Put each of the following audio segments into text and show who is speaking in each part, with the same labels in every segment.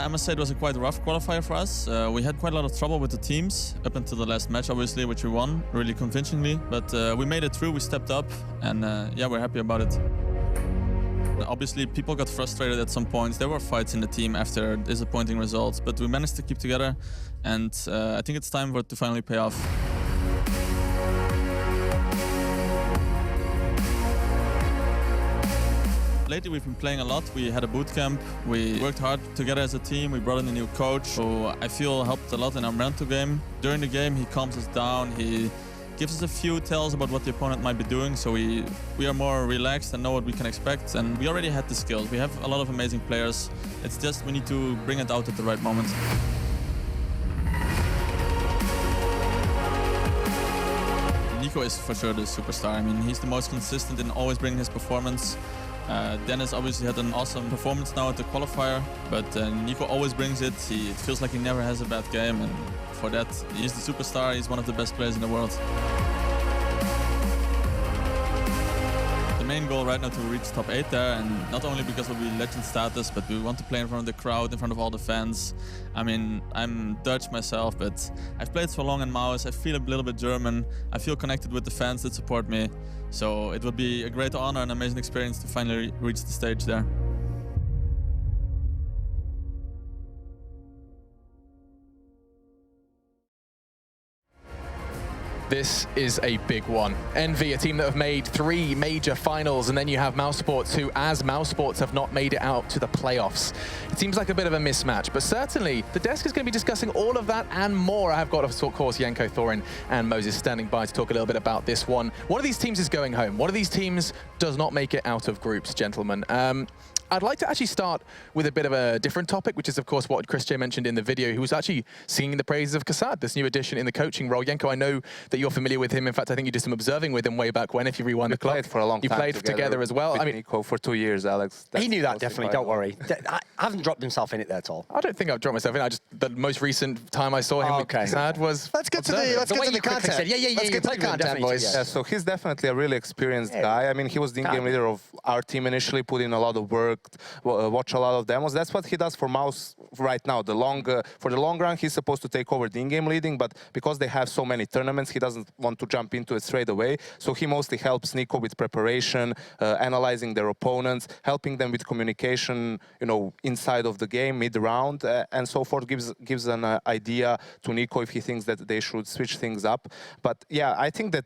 Speaker 1: I must say it was a quite rough qualifier for us. We had quite a lot of trouble with the teams up until the last match, obviously, which we won really convincingly. But we made it through, we stepped up, and yeah, we're happy about it. Obviously, people got frustrated at some points. There were fights in the team after disappointing results, but we managed to keep together, and I think it's time for it to finally pay off. Lately we've been playing a lot. We had a boot camp. We worked hard together as a team. We brought in a new coach who I feel helped a lot in our mental game. During the game he calms us down. He gives us a few tells about what the opponent might be doing, so we are more relaxed and know what we can expect. And we already had the skills. We have a lot of amazing players. It's just we need to bring it out at the right moment. Nico is for sure the superstar. I mean, he's the most consistent in always bringing his performance. Dennis obviously had an awesome performance now at the qualifier, but Nico always brings it. It feels like he never has a bad game, and for that, he's the superstar. He's one of the best players in the world. The main goal right now to reach top 8 there, and not only because of the legend status, but we want to play in front of the crowd, in front of all the fans. I mean, I'm Dutch myself, but I've played so long in Mouse. I feel a little bit German. I feel connected with the fans that support me. So it would be a great honor and amazing experience to finally reach the stage there.
Speaker 2: This is a big one. EnVy, a team that have made 3 major finals, and then you have mousesports, who, as mousesports, have not made it out to the playoffs. It seems like a bit of a mismatch, but certainly the desk is going to be discussing all of that and more. I've got, of course, Janko, Thorin, and Moses standing by to talk a little bit about this one. One of these teams is going home. One of these teams does not make it out of groups, gentlemen. I'd like to actually start with a bit of a different topic, which is, of course, what Chris J mentioned in the video. He was actually singing the praises of Kassad, this new addition in the coaching role. Janko, I know that you're familiar with him. In fact, I think you did some observing with him way back when, if you rewind the clock.
Speaker 3: We played for a long time.
Speaker 2: You played together as well.
Speaker 3: I mean, Nico for 2 years, Alex.
Speaker 4: He knew that, definitely, don't worry. I haven't dropped himself in it there at all.
Speaker 2: I don't think I've dropped myself in. The most recent time I saw him with Kassad was...
Speaker 5: Let's get to the content.
Speaker 4: Let's get to the content, boys.
Speaker 3: Yeah, so he's definitely a really experienced guy. I mean, he was the in-game leader of our team initially, put in a lot of work, watch a lot of demos. That's what he does for Mouse right now. For the long run, he's supposed to take over the in-game leading, but because they have so many tournaments, he doesn't want to jump into it straight away. So he mostly helps Nico with preparation, analyzing their opponents, helping them with communication, you know, inside of the game, mid-round, and so forth. Gives an idea to Nico if he thinks that they should switch things up. But yeah, I think that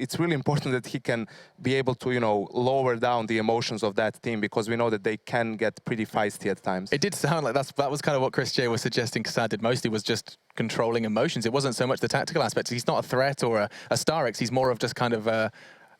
Speaker 3: it's really important that he can be able to, you know, lower down the emotions of that team, because we know that they can get pretty feisty at times.
Speaker 2: It did sound like that was kind of what Chris J was suggesting Kassad did mostly, was just controlling emotions. It wasn't so much the tactical aspects. He's not a threat or a Starix. He's more of just kind of a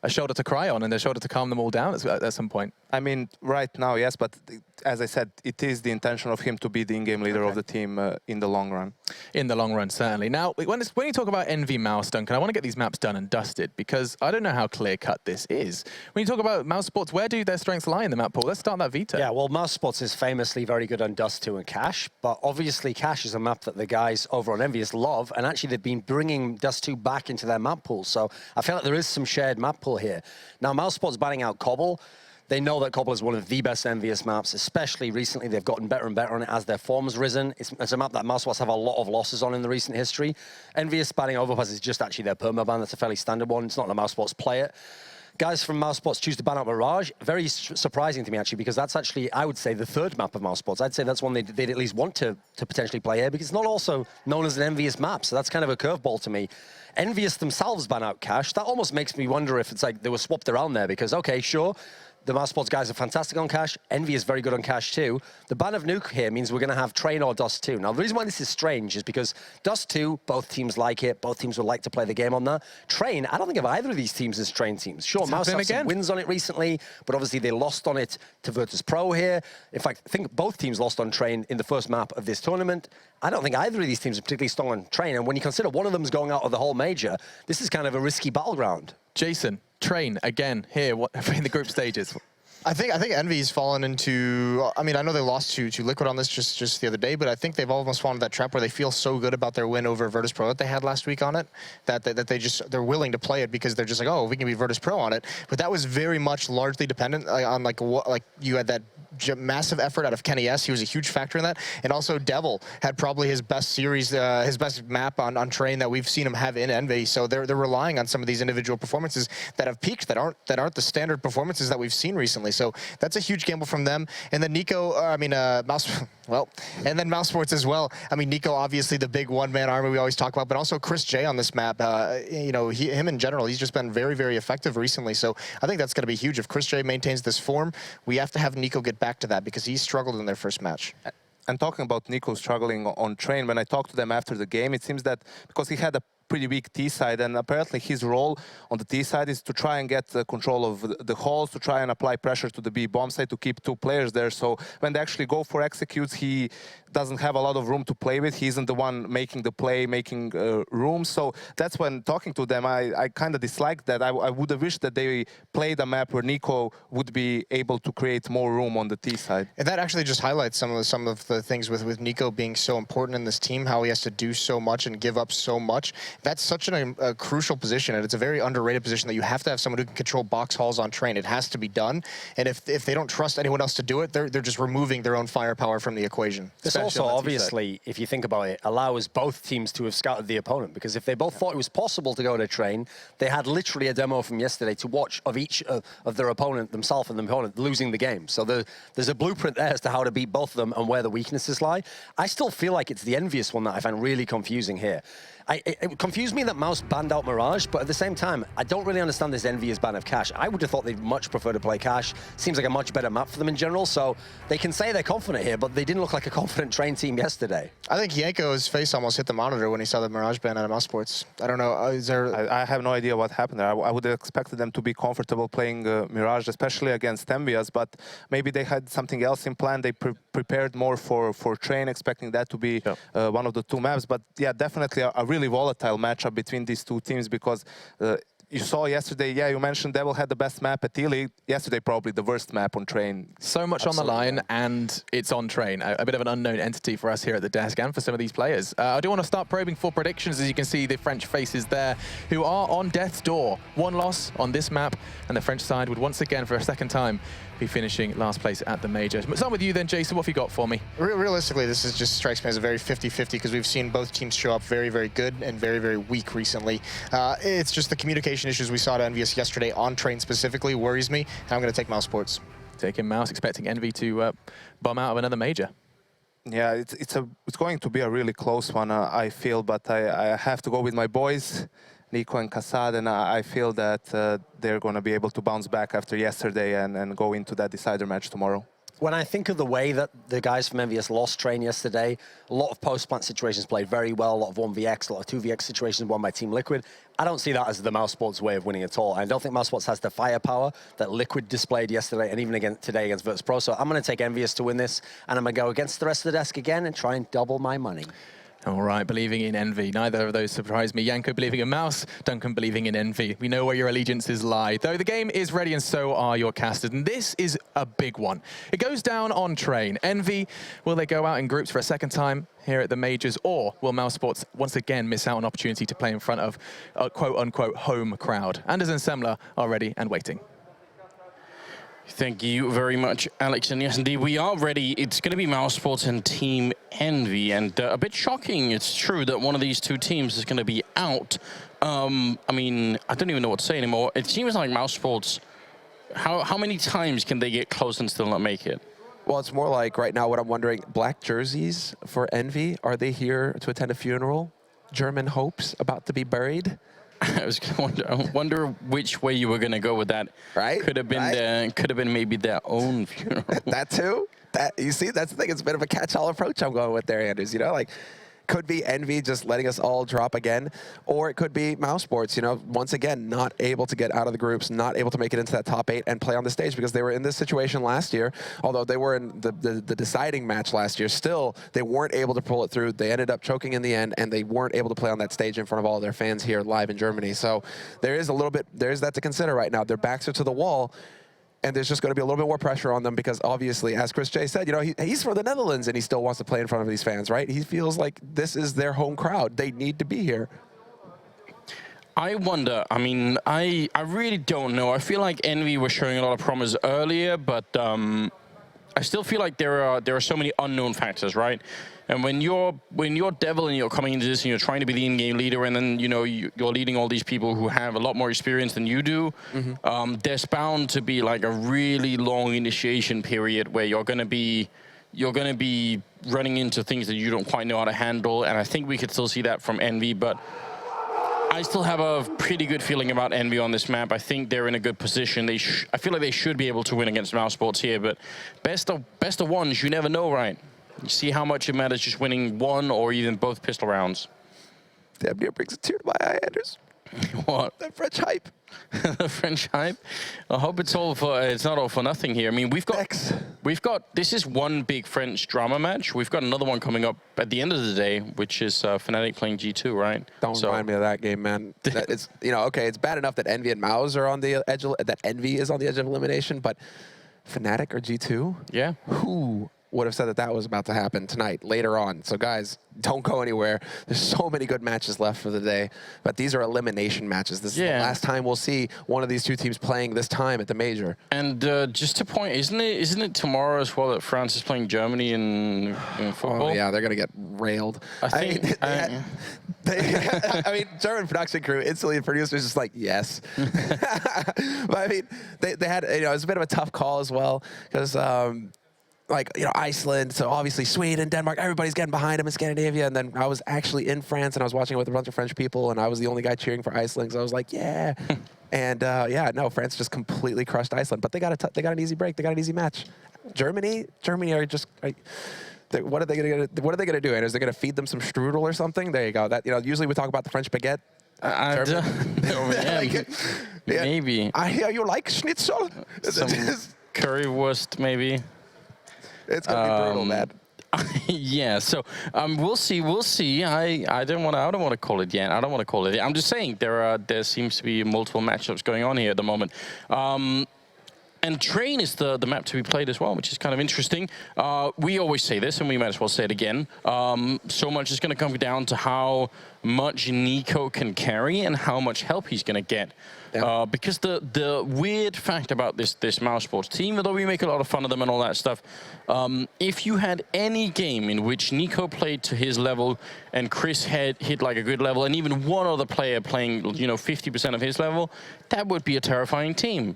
Speaker 2: shoulder to cry on and a shoulder to calm them all down at some point. I
Speaker 3: mean, right now, yes, but as I said, it is the intention of him to be the in-game leader of the team in the long run.
Speaker 2: In the long run, certainly. Now, when you talk about EnVy Mouse, Duncan, I want to get these maps done and dusted, because I don't know how clear-cut this is. When you talk about mousesports, where do their strengths lie in the map pool? Let's start that Vita.
Speaker 4: Yeah, well, mousesports is famously very good on Dust 2 and Cache, but obviously Cache is a map that the guys over on EnVyUs love, and actually they've been bringing Dust 2 back into their map pool, so I feel like there is some shared map pool here. Now, mousesports banning out Cobble. They know that Cobble is one of the best EnVyUs maps, especially recently. They've gotten better and better on it as their form's risen. It's a map that mousesports have a lot of losses on in the recent history. EnVyUs banning Overpass is just actually their permaban. That's a fairly standard one. It's not the mousesports play it. Guys from mousesports choose to ban out Mirage. Very surprising to me, actually, because that's actually, I would say, the third map of mousesports. I'd say that's one they'd at least want to potentially play here, because it's not also known as an EnVyUs map, so that's kind of a curveball to me. EnVyUs themselves ban out Cache. That almost makes me wonder if it's like they were swapped around there, because, okay, sure, the mousesports guys are fantastic on Cache. EnVy is very good on Cache too. The ban of Nuke here means we're going to have Train or Dust 2. Now, the reason why this is strange is because Dust 2, both teams like it. Both teams would like to play the game on that. Train, I don't think of either of these teams as Train teams. Sure, Mouse have some wins on it recently, but obviously they lost on it to Virtus Pro here. In fact, I think both teams lost on Train in the first map of this tournament. I don't think either of these teams are particularly strong on Train, and when you consider one of them is going out of the whole major, this is kind of a risky battleground.
Speaker 2: Jason, Train, again, here in the group stages.
Speaker 5: I think EnVy's fallen into, I mean, I know they lost to Liquid on this just the other day, but I think they've almost fallen into that trap where they feel so good about their win over Virtus Pro that they had last week on it, that they're willing to play it because they're just like, oh, we can be Virtus Pro on it. But that was very much largely dependent on like you had that massive effort out of Kenny S. He was a huge factor in that. And also Devil had probably his best series, his best map on Train that we've seen him have in Envy. So they're relying on some of these individual performances that have peaked, that aren't the standard performances that we've seen recently. So that's a huge gamble from them. And then Nico, and then mousesports as well. I mean, Nico, obviously the big one-man army we always talk about, but also Chris J on this map. You know, him in general, he's just been very, very effective recently. So I think that's going to be huge. If Chris J maintains this form, we have to have Nico get back to that because he struggled in their first match.
Speaker 3: And talking about Nico struggling on Train, when I talked to them after the game, it seems that because he had a pretty weak T side, and apparently his role on the T side is to try and get control of the halls, to try and apply pressure to the B bomb side to keep 2 players there. So when they actually go for executes, he doesn't have a lot of room to play with. He isn't the one making the play, making room. So that's when talking to them, I kind of disliked that. I would have wished that they played a map where Nico would be able to create more room on the T side.
Speaker 5: And that actually just highlights some of the things with Nico being so important in this team, how he has to do so much and give up so much. That's such a crucial position, and it's a very underrated position that you have to have someone who can control box halls on Train. It has to be done, and if they don't trust anyone else to do it, they're just removing their own firepower from the equation.
Speaker 4: This also, obviously, if you think about it, allows both teams to have scouted the opponent, because if they both thought it was possible to go to Train, they had literally a demo from yesterday to watch of each of their opponent, themselves and the opponent, losing the game. So there's a blueprint there as to how to beat both of them and where the weaknesses lie. I still feel like it's the EnVyUs one that I find really confusing here. It confused me that Mouse banned out Mirage, but at the same time, I don't really understand this EnVyUs ban of Cash. I would have thought they'd much prefer to play Cash. Seems like a much better map for them in general, so they can say they're confident here, but they didn't look like a confident Train team yesterday.
Speaker 5: I think Yanko's face almost hit the monitor when he saw the Mirage ban out of mousesports. I don't know, is there...
Speaker 3: I have no idea what happened there. I would have expected them to be comfortable playing Mirage, especially against EnVyUs, but maybe they had something else in plan. They prepared more for Train, expecting that to be one of the 2 maps. But yeah, definitely a really volatile matchup between these 2 teams, because you saw yesterday, you mentioned Devil had the best map at Ely. Yesterday, probably the worst map on Train.
Speaker 2: So much on the line, and it's on Train. A bit of an unknown entity for us here at the desk and for some of these players. I do want to start probing for predictions. As you can see, the French faces there who are on death's door. 1 loss on this map, and the French side would once again, for a second time, be finishing last place at the major. Start with you then, Jason. What have you got for me?
Speaker 5: Realistically, this is just strikes me as a very 50-50 because we've seen both teams show up very, very good and very, very weak recently. It's just the communication issues we saw at EnVyUs yesterday on Train specifically worries me, and I'm going to take mousesports.
Speaker 2: Taking Mouse, expecting Envy to bum out of another major.
Speaker 3: Yeah, it's going to be a really close one, I feel, but I have to go with my boys, Nico and Kassad, and I feel that they're going to be able to bounce back after yesterday and go into that decider match tomorrow.
Speaker 4: When I think of the way that the guys from EnVyUs lost Train yesterday, a lot of post-plant situations played very well, a lot of 1vx, a lot of 2vx situations won by Team Liquid. I don't see that as the mousesports way of winning at all. I don't think mousesports has the firepower that Liquid displayed yesterday and even today against Virtus.pro. So I'm going to take EnVyUs to win this, and I'm going to go against the rest of the desk again and try and double my money.
Speaker 2: All right, believing in Envy. Neither of those surprised me. Yanko believing in Mouse, Duncan believing in Envy. We know where your allegiances lie. Though the game is ready and so are your casters. And this is a big one. It goes down on Train. Envy, will they go out in groups for a second time here at the majors? Or will mousesports once again miss out on an opportunity to play in front of a quote-unquote home crowd? Anders and Semler are ready and waiting.
Speaker 6: Thank you very much, Alex. And yes, indeed, we are ready. It's going to be mousesports and Team Envy. And a bit shocking, it's true that one of these 2 teams is going to be out. I mean, I don't even know what to say anymore. It seems like mousesports, how many times can they get close and still not make it?
Speaker 7: Well, it's more like right now what I'm wondering, black jerseys for Envy, are they here to attend a funeral? German hopes about to be buried?
Speaker 6: I was going to wonder which way you were going to go with that.
Speaker 7: Right?
Speaker 6: Could have been maybe their own funeral.
Speaker 7: That too? You see, that's the thing. It's a bit of a catch-all approach I'm going with there, Anders. You know, like, could be Envy just letting us all drop again, or it could be mousesports, you know, once again, not able to get out of the groups, not able to make it into that top 8 and play on the stage, because they were in this situation last year. Although they were in the deciding match last year, still, they weren't able to pull it through. They ended up choking in the end, and they weren't able to play on that stage in front of all of their fans here live in Germany. So there is that to consider right now. Their backs are to the wall, and there's just going to be a little bit more pressure on them because obviously, as Chris J said, you know, he's from the Netherlands and he still wants to play in front of these fans, right? He feels like this is their home crowd. They need to be here.
Speaker 6: I wonder, I mean, I really don't know. I feel like Envy was showing a lot of promise earlier, but I still feel like there are so many unknown factors, right? And when you're Devil and you're coming into this and you're trying to be the in-game leader, and then you're leading all these people who have a lot more experience than you do, there's bound to be like a really long initiation period where you're gonna be running into things that you don't quite know how to handle. And I think we could still see that from EnVy, but I still have a pretty good feeling about EnVy on this map. I think they're in a good position. I feel like they should be able to win against mousesports here, but best of ones, you never know, right? You see how much it matters just winning one or even both pistol rounds.
Speaker 7: Damn near brings a tear to my eye, Anders.
Speaker 6: What?
Speaker 7: That French hype.
Speaker 6: The French hype. I hope it's not all for nothing here. I mean, we've got this is one big French drama match. We've got another one coming up at the end of the day, which is Fnatic playing G2, right?
Speaker 7: Don't remind me of that game, man. It's okay. It's bad enough that EnVy and Mouse are on the edge. That EnVy is on the edge of elimination, but Fnatic or G2?
Speaker 6: Yeah.
Speaker 7: Who would have said that was about to happen tonight, later on? So guys, don't go anywhere. There's so many good matches left for the day, but these are elimination matches. This is the last time we'll see one of these two teams playing this time at the major.
Speaker 6: And just to point, isn't it tomorrow as well that France is playing Germany in football?
Speaker 7: Oh yeah, they're gonna get railed.
Speaker 6: I
Speaker 7: mean, German production crew instantly, the producers just like, yes. But I mean, they had, it was a bit of a tough call as well, because Iceland, so obviously Sweden, Denmark, everybody's getting behind them in Scandinavia. And then I was actually in France and I was watching it with a bunch of French people, and I was the only guy cheering for Iceland, so I was like, yeah. And France just completely crushed Iceland, but they got an easy break, they got an easy match. Germany are just what are they gonna do? And is they gonna feed them some strudel or something? There you go. That usually we talk about the French baguette.
Speaker 6: Maybe.
Speaker 7: I hear you like schnitzel.
Speaker 6: Some currywurst, maybe.
Speaker 7: It's gonna be brutal, man.
Speaker 6: Yeah, so we'll see. I don't want to call it yet. I'm just saying there seems to be multiple matchups going on here at the moment. And Train is the map to be played as well, which is kind of interesting. We always say this, and we might as well say it again. So much is going to come down to how much Nico can carry and how much help he's going to get. Yeah. Because the weird fact about this mousesports team, although we make a lot of fun of them and all that stuff, if you had any game in which Nico played to his level and Chris hit like a good level, and even one other player playing 50% of his level, that would be a terrifying team.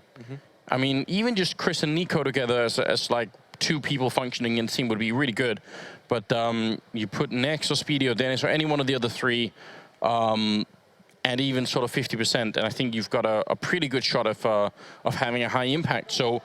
Speaker 6: I mean, even just Chris and Nico together as like two people functioning in the team would be really good. But you put Nex or Speedy or Dennis or any one of the other three, and even sort of 50%, and I think you've got a pretty good shot of having a high impact. So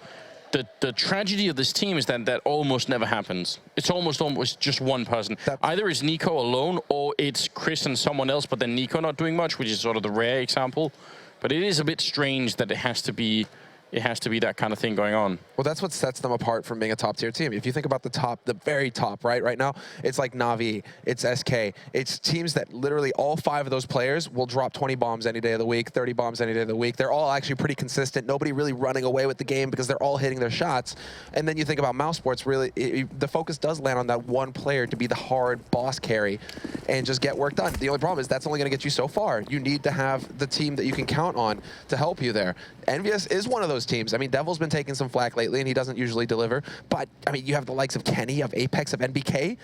Speaker 6: the tragedy of this team is that almost never happens. It's almost just one person. Either it's Nico alone, or it's Chris and someone else, but then Nico not doing much, which is sort of the rare example. But it is a bit strange that it has to be that kind of thing going on.
Speaker 7: Well, that's what sets them apart from being a top-tier team. If you think about the very top, right now, it's like Na'Vi, it's SK. It's teams that literally all 5 of those players will drop 20 bombs any day of the week, 30 bombs any day of the week. They're all actually pretty consistent. Nobody really running away with the game because they're all hitting their shots. And then you think about mousesports, really, the focus does land on that one player to be the hard boss carry and just get work done. The only problem is that's only going to get you so far. You need to have the team that you can count on to help you there. EnVyUs is one of those teams. I mean, Devil's been taking some flack lately, and he doesn't usually deliver. But, I mean, you have the likes of Kenny, of Apex, of NBK.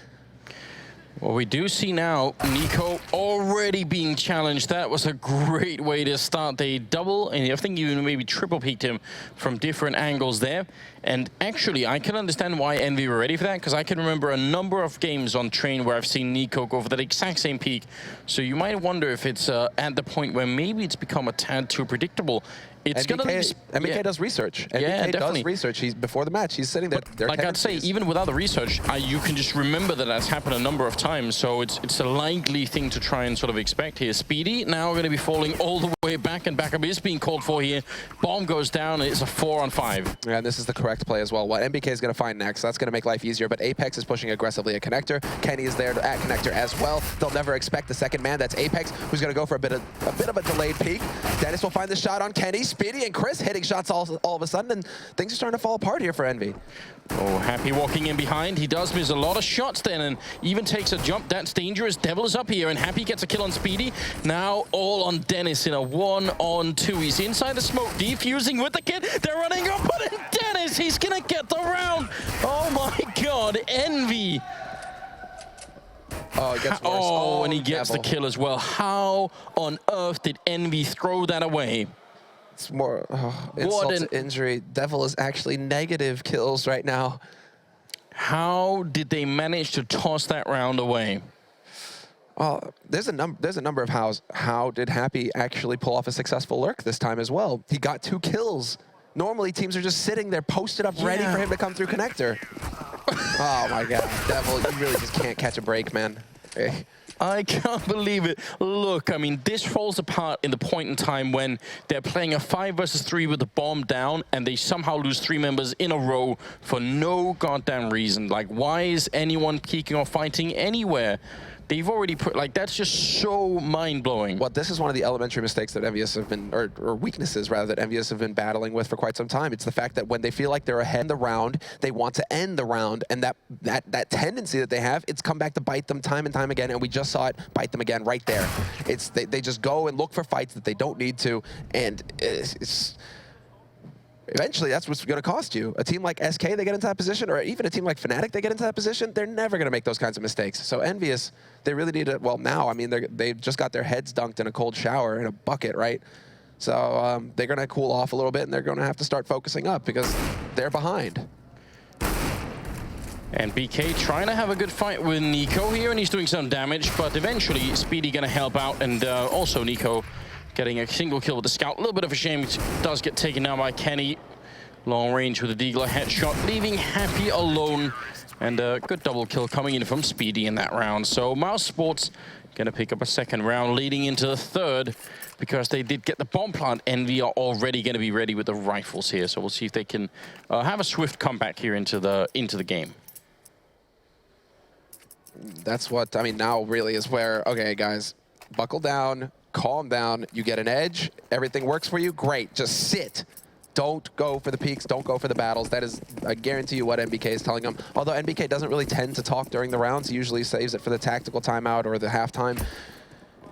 Speaker 6: Well, we do see now Nico already being challenged. That was a great way to start the double, and I think you maybe triple peeked him from different angles there. And actually, I can understand why EnVy were ready for that, because I can remember a number of games on Train where I've seen Nico go for that exact same peak. So you might wonder if it's at the point where maybe it's become a tad too predictable. It's
Speaker 7: NBK does research. NBK does research. Before the match, he's sitting there.
Speaker 6: Like I'd say, even without the research, you can just remember that that's happened a number of times. So it's a likely thing to try and sort of expect here. Speedy now going to be falling all the way back, and backup is being called for here. Bomb goes down, and it's a 4-on-5.
Speaker 7: Yeah, and this is the correct play as well. What NBK is going to find next, that's going to make life easier. But Apex is pushing aggressively at Connector. Kenny is there at Connector as well. They'll never expect the second man. That's Apex, who's going to go for a bit of a delayed peek. Dennis will find the shot on Kenny. Speedy and Chris hitting shots all of a sudden, and things are starting to fall apart here for EnVy.
Speaker 6: Oh, Happy walking in behind. He does miss a lot of shots then, and even takes a jump. That's dangerous. Devil is up here, and Happy gets a kill on Speedy. Now all on Dennis in a 1-on-2. He's inside the smoke, defusing with the kid. They're running up on Dennis. He's gonna get the round. Oh
Speaker 7: gets worse.
Speaker 6: Oh, and he gets
Speaker 7: Devil.
Speaker 6: the kill as well. How on earth did Envy throw that away?
Speaker 7: It's more insult to injury. Devil is actually negative kills right now.
Speaker 6: How did they manage to toss that round away?
Speaker 7: Well, there's a number of hows. How did Happy actually pull off a successful lurk this time as well? He got 2 kills. Normally, teams are just sitting there posted up ready for him to come through connector. Oh my God, Devil, you really just can't catch a break, man. Hey.
Speaker 6: I can't believe it. Look, I mean, this falls apart in the point in time when they're playing a 5 versus 3 with the bomb down and they somehow lose 3 members in a row for no goddamn reason. Like, why is anyone peeking or fighting anywhere? They've already put, like, that's just so mind-blowing.
Speaker 7: Well, this is one of the elementary mistakes that EnVyUs have been, or weaknesses rather, that EnVyUs have been battling with for quite some time. It's the fact that when they feel like they're ahead in the round, they want to end the round, and that tendency that they have, it's come back to bite them time and time again, and we just saw it bite them again right there. It's they just go and look for fights that they don't need to, and it's eventually, that's what's going to cost you. A team like SK, they get into that position, or even a team like Fnatic, they get into that position, they're never going to make those kinds of mistakes. So EnVyUs, they really need to, well, now, I mean, they've just got their heads dunked in a cold shower in a bucket, right? So they're going to cool off a little bit, and they're going to have to start focusing up because they're behind.
Speaker 6: And BK trying to have a good fight with Nico here, and he's doing some damage, but eventually Speedy going to help out, and also Nico getting a single kill with the scout. A little bit of a shame. It does get taken down by Kenny. Long range with a Deagler headshot, leaving Happy alone. And a good double kill coming in from Speedy in that round. So mousesports going to pick up a second round, leading into the third, because they did get the bomb plant. Envy are already going to be ready with the rifles here. So we'll see if they can have a swift comeback here into the game.
Speaker 7: That's what, I mean, now really is where, okay, guys, buckle down. Calm down, you get an edge, everything works for you, great, just sit. Don't go for the peaks, don't go for the battles. That is, I guarantee you, what NBK is telling them. Although NBK doesn't really tend to talk during the rounds, he usually saves it for the tactical timeout or the halftime.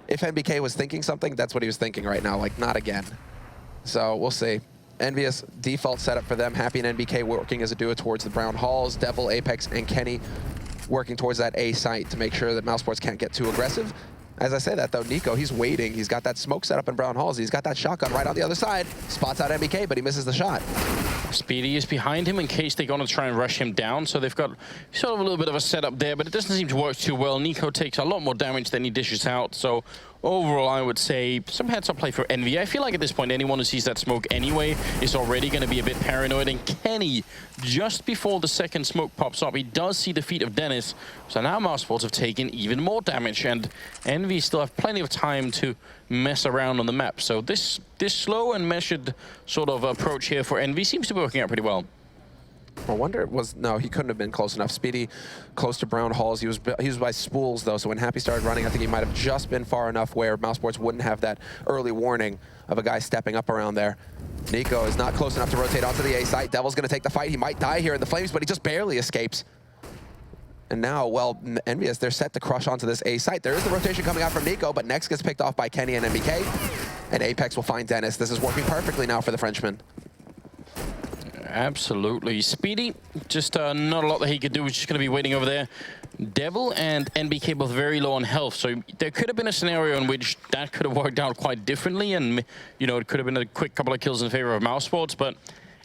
Speaker 7: If NBK was thinking something, that's what he was thinking right now, like, not again. So, we'll see. EnVyUs default setup for them, Happy and NBK working as a duo towards the brown halls, Devil, Apex, and Kenny working towards that A site to make sure that mousesports can't get too aggressive. As I say that, though, Nico, he's waiting. He's got that smoke set up in Brown Halls. He's got that shotgun right on the other side. Spots out MBK, but he misses the shot.
Speaker 6: Speedy is behind him in case they're going to try and rush him down. So they've got sort of a little bit of a setup there, but it doesn't seem to work too well. Nico takes a lot more damage than he dishes out. So overall, I would say some heads-up play for Envy. I feel like at this point, anyone who sees that smoke anyway is already going to be a bit paranoid. And Kenny, just before the second smoke pops up, he does see the feet of Dennis. So now mousesports have taken even more damage, and Envy still have plenty of time to mess around on the map. So this slow and measured sort of approach here for Envy seems to be working out pretty well.
Speaker 7: I wonder it was, no, he couldn't have been close enough. Speedy close to Brown Halls. He was by spools though, so when Happy started running, I think he might have just been far enough where mousesports wouldn't have that early warning of a guy stepping up around there. Nico is not close enough to rotate onto the A site. Devil's gonna take the fight. He might die here in the flames, but he just barely escapes. And now, well, EnVyUs, they're set to crush onto this A site. There is the rotation coming out from Nico, but next gets picked off by Kenny and MBK. And Apex will find Dennis. This is working perfectly now for the Frenchman.
Speaker 6: Absolutely. Speedy, just not a lot that he could do. He's just going to be waiting over there. Devil and NBK both very low on health, so there could have been a scenario in which that could have worked out quite differently, and you know, it could have been a quick couple of kills in favor of mousesports, but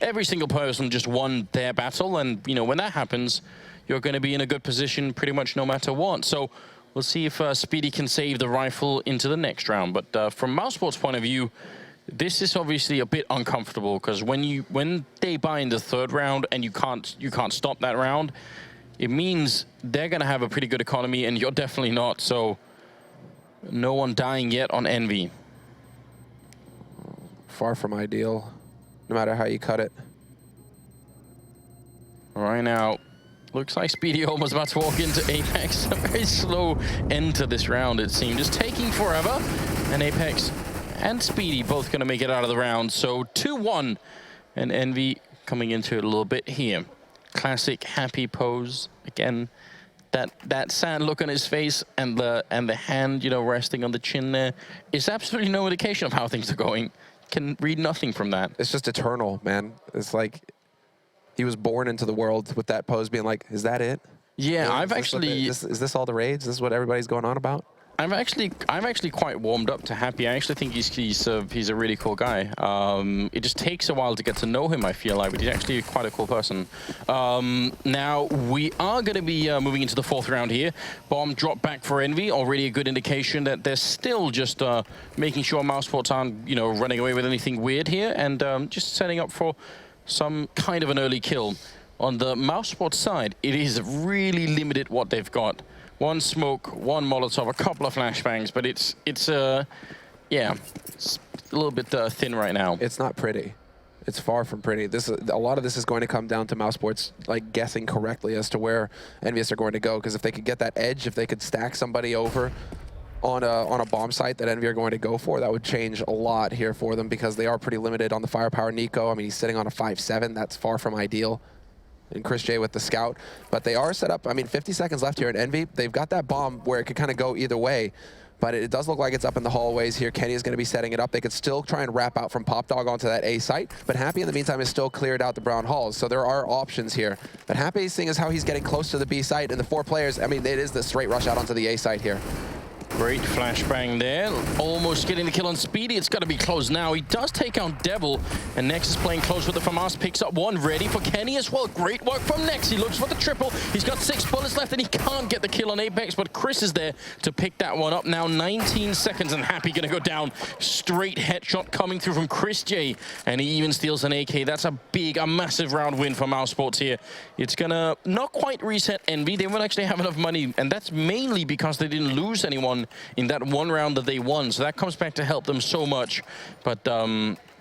Speaker 6: every single person just won their battle, and you know, when that happens, you're going to be in a good position pretty much no matter what. So we'll see if Speedy can save the rifle into the next round. But from mousesports' point of view, this is obviously a bit uncomfortable, because when they buy in the third round and you can't stop that round, it means they're going to have a pretty good economy and you're definitely not. So no one dying yet on Envy.
Speaker 7: Far from ideal, no matter how you cut it.
Speaker 6: Right now, looks like Speedy almost about to walk into Apex. A very slow end to this round, it seemed. Just taking forever. And Apex and Speedy both going to make it out of the round. So 2-1. And Envy coming into it a little bit here. Classic Happy pose. Again, that sad look on his face and the hand, you know, resting on the chin there is absolutely no indication of how things are going. Can read nothing from that.
Speaker 7: It's just eternal, man. It's like he was born into the world with that pose being like, is that it?
Speaker 6: Yeah, I've
Speaker 7: Is
Speaker 6: actually...
Speaker 7: this is all the raids? This is what everybody's going on about?
Speaker 6: I'm actually quite warmed up to Happy. I actually think he's a really cool guy. It just takes a while to get to know him, I feel like, but he's actually quite a cool person. Now, we are going to be moving into the 4th round here. Bomb dropped back for Envy, already a good indication that they're still just making sure mousesports aren't, you know, running away with anything weird here, and just setting up for some kind of an early kill. On the mousesports side, it is really limited what they've got. One smoke, one Molotov, a couple of flashbangs, but it's yeah, it's a little bit thin right now.
Speaker 7: It's not pretty. It's far from pretty. A lot of this is going to come down to mousesports like guessing correctly as to where EnVyUs are going to go. Because if they could get that edge, if they could stack somebody over on a bomb site that EnVy are going to go for, that would change a lot here for them, because they are pretty limited on the firepower. Nico, I mean, he's sitting on a 5.7. That's far from ideal. And Chris J with the scout. But they are set up, I mean, 50 seconds left here at Envy. They've got that bomb where it could kind of go either way. But it does look like it's up in the hallways here. Kenny is going to be setting it up. They could still try and wrap out from Pop Dog onto that A site. But Happy, in the meantime, is still cleared out the brown halls. So there are options here. But Happy, seeing as how he's getting close to the B site, and the 4 players, I mean, it is the straight rush out onto the A site here.
Speaker 6: Great flashbang there. Almost getting the kill on Speedy. It's got to be close now. He does take out Devil, and Nex is playing close with the FAMAS. Picks up one, ready for Kenny as well. Great work from Nex. He looks for the triple. He's got 6 bullets left, and he can't get the kill on Apex, but Chris is there to pick that one up. Now 19 seconds, and Happy going to go down. Straight headshot coming through from Chris J, and he even steals an AK. That's a massive round win for mousesports here. It's going to not quite reset Envy. They won't actually have enough money, and that's mainly because they didn't lose anyone in that one round that they won. So that comes back to help them so much. But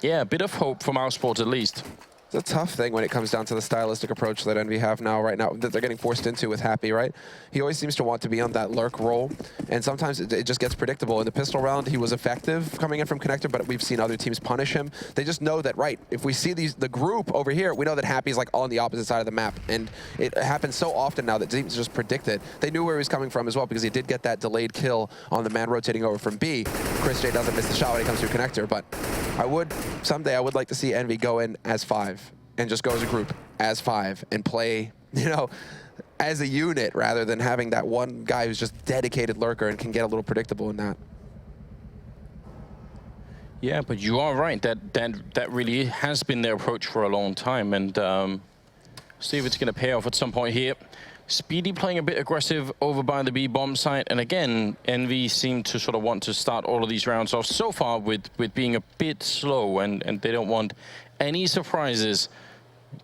Speaker 6: yeah, a bit of hope for mousesports at least.
Speaker 7: It's a tough thing when it comes down to the stylistic approach that Envy have right now, that they're getting forced into with Happy, right? He always seems to want to be on that lurk role, and sometimes it just gets predictable. In the pistol round, he was effective coming in from connector, but we've seen other teams punish him. They just know that, right, if we see the group over here, we know that Happy's like on the opposite side of the map, and it happens so often now that teams just predict it. They knew where he was coming from as well, because he did get that delayed kill on the man rotating over from B. Chris J doesn't miss the shot when he comes through connector, but someday I would like to see Envy go in as 5. And just go as a group as 5 and play, you know, as a unit, rather than having that one guy who's just dedicated lurker and can get a little predictable in that.
Speaker 6: Yeah, but you are right. That really has been their approach for a long time, and see if it's going to pay off at some point here. Speedy playing a bit aggressive over by the B bomb site, and again, Envy seem to sort of want to start all of these rounds off so far with being a bit slow, and they don't want any surprises.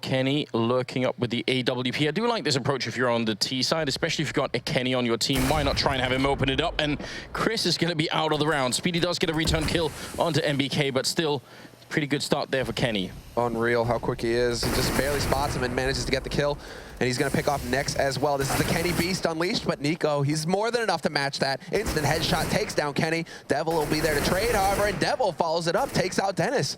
Speaker 6: Kenny lurking up with the AWP. I do like this approach if you're on the T side, especially if you've got a Kenny on your team. Why not try and have him open it up? And Chris is going to be out of the round. Speedy does get a return kill onto MBK, but still pretty good start there for Kenny.
Speaker 7: Unreal how quick he is. He just barely spots him and manages to get the kill. And he's going to pick off Nex as well. This is the Kenny Beast unleashed, but Nico, he's more than enough to match that. Instant headshot takes down Kenny. Devil will be there to trade, however, and Devil follows it up, takes out Dennis.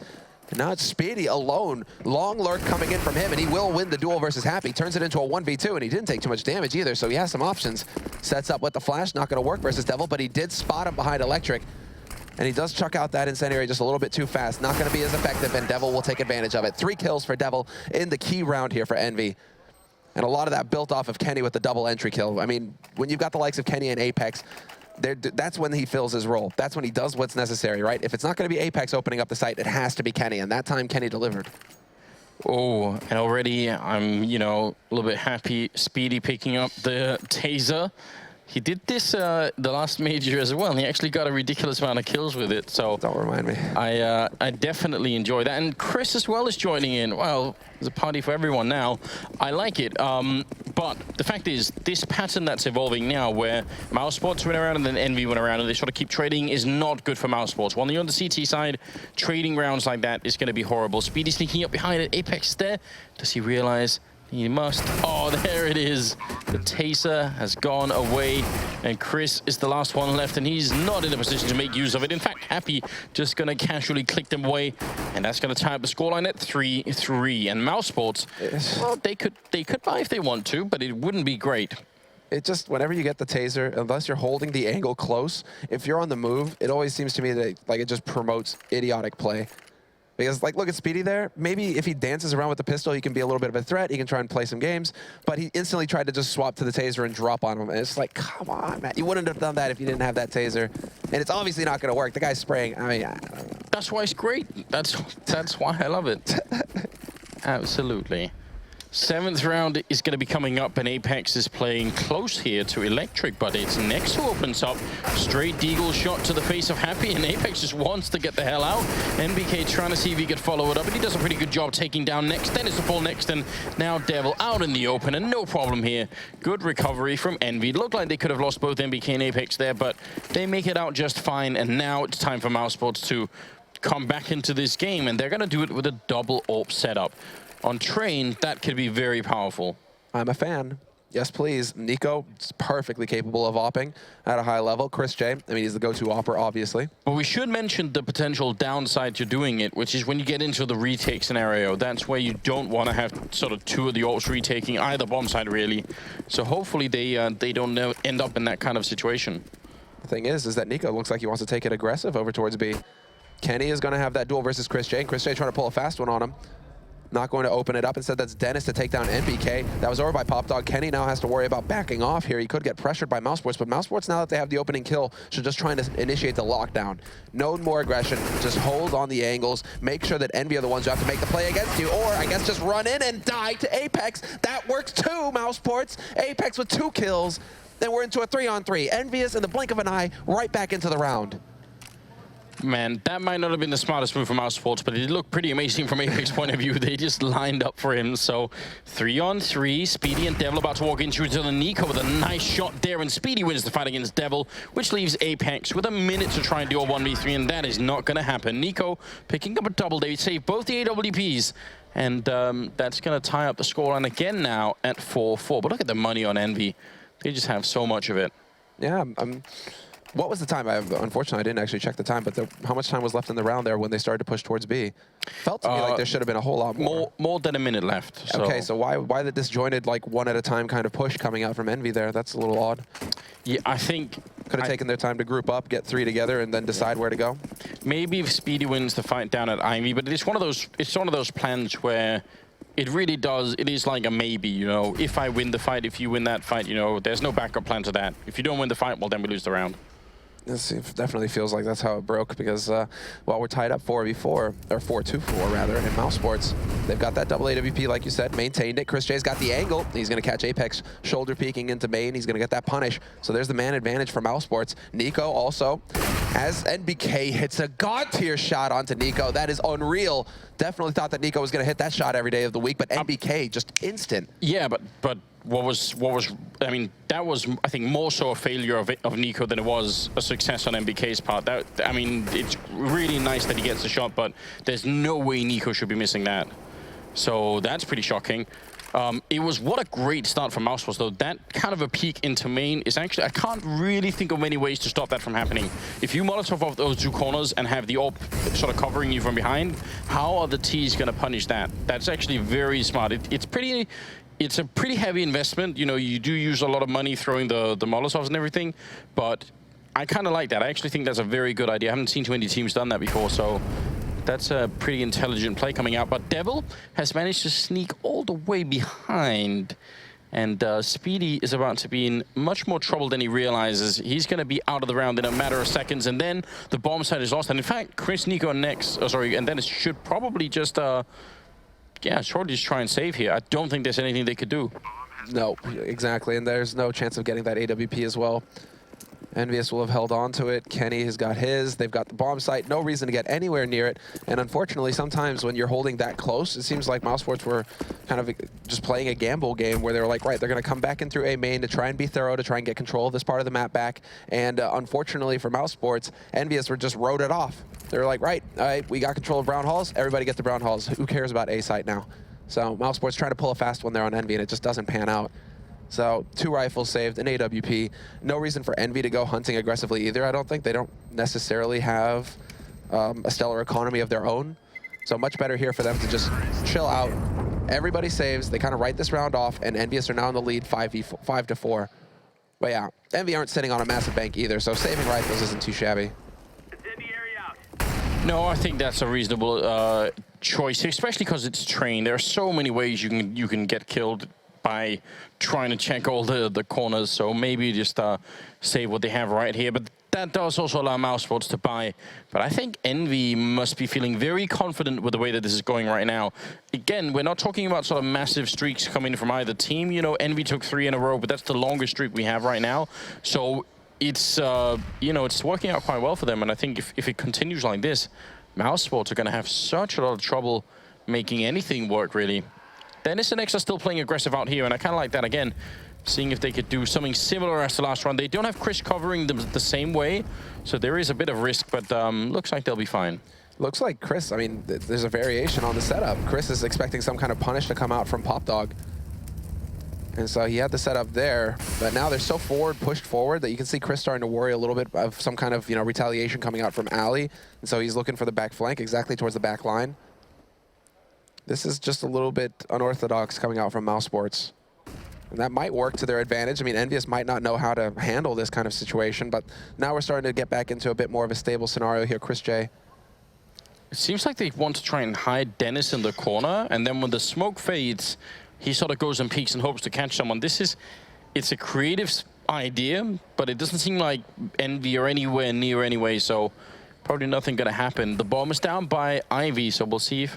Speaker 7: And now it's Speedy alone. Long lurk coming in from him, and he will win the duel versus Happy. Turns it into a 1v2, and he didn't take too much damage either, so he has some options. Sets up with the flash, not going to work versus Devil, but he did spot him behind Electric. And he does chuck out that incendiary just a little bit too fast. Not going to be as effective, and Devil will take advantage of it. 3 kills for Devil in the key round here for Envy. And a lot of that built off of Kenny with the double entry kill. I mean, when you've got the likes of Kenny and Apex, that's when he fills his role. That's when he does what's necessary, right? If it's not going to be Apex opening up the site, it has to be Kenny, and that time Kenny delivered.
Speaker 6: Oh, and already I'm, you know, a little bit happy. Speedy picking up the taser. He did this the last major as well, and he actually got a ridiculous amount of kills with it. So
Speaker 7: don't remind me.
Speaker 6: I definitely enjoy that. And Chris as well is joining in. Well, there's a party for everyone now. I like it. But the fact is, this pattern that's evolving now, where mousesports went around and then Envy went around, and they sort of keep trading, is not good for mousesports. When you're on the CT side, trading rounds like that is going to be horrible. Speedy sneaking up behind it. Apex there. Does he realize? He must. Oh, there it is. The taser has gone away, and Chris is the last one left, and he's not in a position to make use of it. In fact, Happy just going to casually click them away, and that's going to tie up the scoreline at 3-3. And mousesports, well, they could buy if they want to, but it wouldn't be great.
Speaker 7: It just, whenever you get the taser, unless you're holding the angle close, if you're on the move, it always seems to me that like it just promotes idiotic play. Because, like, look at Speedy there. Maybe if he dances around with the pistol, he can be a little bit of a threat. He can try and play some games. But he instantly tried to just swap to the taser and drop on him. And it's like, come on, man. You wouldn't have done that if you didn't have that taser. And it's obviously not going to work. The guy's spraying. I mean, I don't know.
Speaker 6: That's why it's great. That's why I love it. Absolutely. 7th round is going to be coming up, and Apex is playing close here to Electric, but it's Nex who opens up. Straight deagle shot to the face of Happy, and Apex just wants to get the hell out. NBK trying to see if he could follow it up, and he does a pretty good job taking down Nex. Then it's a full Next, and now Devil out in the open, and no problem here. Good recovery from Envy. Looked like they could have lost both NBK and Apex there, but they make it out just fine, and now it's time for mousesports to come back into this game, and they're going to do it with a double AWP setup. On Train, that could be very powerful.
Speaker 7: I'm a fan. Yes, please. Nico is perfectly capable of opping at a high level. Chris J, I mean, he's the go-to opper, obviously.
Speaker 6: But we should mention the potential downside to doing it, which is when you get into the retake scenario. That's where you don't want to have sort of 2 of the AWPs retaking either bomb side, really. So hopefully they don't end up in that kind of situation.
Speaker 7: The thing is that Nico looks like he wants to take it aggressive over towards B. Kenny is going to have that duel versus Chris J, and Chris J trying to pull a fast one on him. Not going to open it up. Instead, that's Dennis to take down NBK. That was over by Popdog. Kenny now has to worry about backing off here. He could get pressured by mousesports, but mousesports, now that they have the opening kill, should just try to initiate the lockdown. No more aggression. Just hold on the angles. Make sure that Envy are the ones who have to make the play against you, or I guess just run in and die to Apex. That works too, mousesports. Apex with 2 kills. Then we're into a 3-on-3. EnVyUs in the blink of an eye, right back into the round.
Speaker 6: Man, that might not have been the smartest move from mousesports, but it looked pretty amazing from Apex's point of view. They just lined up for him. So 3-on-3, Speedy and Devil about to walk into the Nico with a nice shot there, and Speedy wins the fight against Devil, which leaves Apex with a minute to try and do a 1v3, and that is not going to happen. Nico picking up a double. They save both the AWPs, and that's going to tie up the scoreline again now at 4-4. But look at the money on Envy. They just have so much of it.
Speaker 7: Yeah, what was the time? Unfortunately, I didn't actually check the time, but how much time was left in the round there when they started to push towards B? Felt to me like there should have been a whole lot more.
Speaker 6: More than a minute left. So.
Speaker 7: Okay, so why the disjointed, like, one at a time kind of push coming out from Envy there? That's a little odd.
Speaker 6: Yeah, I think...
Speaker 7: Could have taken their time to group up, get 3 together, and then decide where to go.
Speaker 6: Maybe if Speedy wins the fight down at Ivy, but it's one of those plans where it really does, it is like a maybe, you know. If I win the fight, if you win that fight, you know, there's no backup plan to that. If you don't win the fight, well, then we lose the round.
Speaker 7: This definitely feels like that's how it broke, because while we're tied up 4v4, or 4-2-4 rather, in mousesports, they've got that double AWP, like you said, maintained it. Chris J's got the angle. He's going to catch Apex shoulder peeking into main. He's going to get that punish. So there's the man advantage for mousesports. Nico also, as NBK hits a god tier shot onto Nico. That is unreal. Definitely thought that Nico was going to hit that shot every day of the week, but NBK just instant.
Speaker 6: Yeah, but what was I mean, that was, I think, more so a failure of Nico than it was a success on NBK's part. I mean, it's really nice that he gets the shot, but there's no way Nico should be missing that. So that's pretty shocking. It was, what a great start from mousesports, though. That kind of a peek into main is actually, I can't really think of many ways to stop that from happening. If you Molotov off those 2 corners and have the AWP sort of covering you from behind, how are the T's going to punish that? That's actually very smart. It's a pretty heavy investment. You know, you do use a lot of money throwing the Molotovs and everything, but I kind of like that. I actually think that's a very good idea. I haven't seen too many teams done that before, so that's a pretty intelligent play coming out. But Devil has managed to sneak all the way behind, and Speedy is about to be in much more trouble than he realizes. He's going to be out of the round in a matter of seconds, and then the bomb side is lost. And in fact, Chris, Nico, and Dennis should probably just... yeah, shortly just try and save here. I don't think there's anything they could do.
Speaker 7: No, exactly, and there's no chance of getting that AWP as well. EnVyUs will have held on to it. Kenny has got his. They've got the bomb site. No reason to get anywhere near it. And unfortunately, sometimes when you're holding that close, it seems like mousesports were kind of just playing a gamble game where they were like, right, they're going to come back in through A main to try and be thorough, to try and get control of this part of the map back. And unfortunately for mousesports, EnVyUs were just wrote it off. They were like, right, all right, we got control of brown halls. Everybody get the brown halls. Who cares about A site now? So mousesports trying to pull a fast one there on Envy, and it just doesn't pan out. So 2 rifles saved, an AWP. No reason for Envy to go hunting aggressively either, I don't think. They don't necessarily have a stellar economy of their own. So much better here for them to just chill out. Everybody saves. They kind of write this round off, and EnVyUs are now in the lead 5-4. But yeah, Envy aren't sitting on a massive bank either, so saving rifles isn't too shabby.
Speaker 6: No, I think that's a reasonable choice, especially because it's trained. There are so many ways you can get killed by trying to check all the corners. So maybe just save what they have right here. But that does also allow mousesports to buy. But I think EnVy must be feeling very confident with the way that this is going right now. Again, we're not talking about sort of massive streaks coming from either team. You know, EnVy took 3 in a row, but that's the longest streak we have right now. So it's, you know, it's working out quite well for them. And I think if it continues like this, mousesports are going to have such a lot of trouble making anything work, really. Dennis and X are still playing aggressive out here, and I kind of like that again. Seeing if they could do something similar as the last run. They don't have Chris covering them the same way, so there is a bit of risk, but looks like they'll be fine.
Speaker 7: Looks like Chris, I mean, there's a variation on the setup. Chris is expecting some kind of punish to come out from Popdog. And so he had the setup there, but now they're so pushed forward that you can see Chris starting to worry a little bit of some kind of, you know, retaliation coming out from Ali. And so he's looking for the back flank exactly towards the back line. This is just a little bit unorthodox coming out from mousesports. And that might work to their advantage. I mean, EnVyUs might not know how to handle this kind of situation, but now we're starting to get back into a bit more of a stable scenario here. Chris J.
Speaker 6: It seems like they want to try and hide Dennis in the corner, and then when the smoke fades, he sort of goes and peeks and hopes to catch someone. It's a creative idea, but it doesn't seem like EnVy are anywhere near anyway, so probably nothing gonna happen. The bomb is down by Ivy, so we'll see if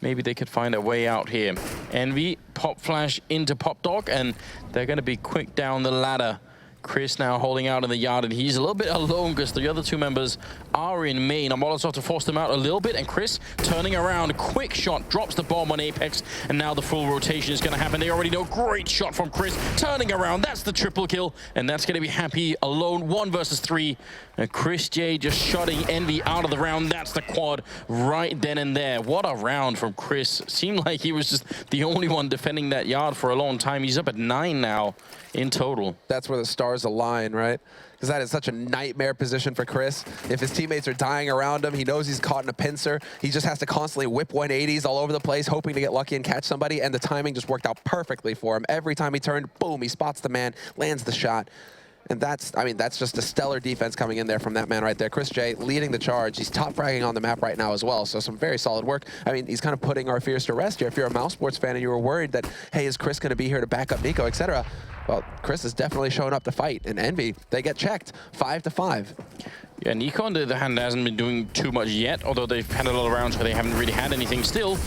Speaker 6: maybe they could find a way out here. EnVy, pop flash into Popdog, and they're going to be quick down the ladder. Chris now holding out in the yard, and he's a little bit alone because the other 2 members are in main. A Molotov to force them out a little bit, and Chris turning around, quick shot, drops the bomb on Apex, and now the full rotation is going to happen. They already know, great shot from Chris, turning around, that's the triple kill, and that's going to be Happy alone, 1 versus 3. And Chris J just shutting EnVy out of the round. That's the quad right then and there. What a round from Chris. Seemed like he was just the only one defending that yard for a long time. He's up at 9 now in total.
Speaker 7: That's where the stars align, right? Because that is such a nightmare position for Chris. If his teammates are dying around him, he knows he's caught in a pincer. He just has to constantly whip 180s all over the place, hoping to get lucky and catch somebody, and the timing just worked out perfectly for him. Every time he turned, boom, he spots the man, lands the shot. And that's, I mean, that's just a stellar defense coming in there from that man right there. Chris J leading the charge. He's top fragging on the map right now as well, so some very solid work. I mean, he's kind of putting our fears to rest here. If you're a mousesports fan and you were worried that, hey, is Chris going to be here to back up Nico, etc., well, Chris is definitely showing up to fight. And EnVy, they get checked 5-5.
Speaker 6: Yeah, Nico on the other hand hasn't been doing too much yet, although they've had a lot of rounds where they haven't really had anything still.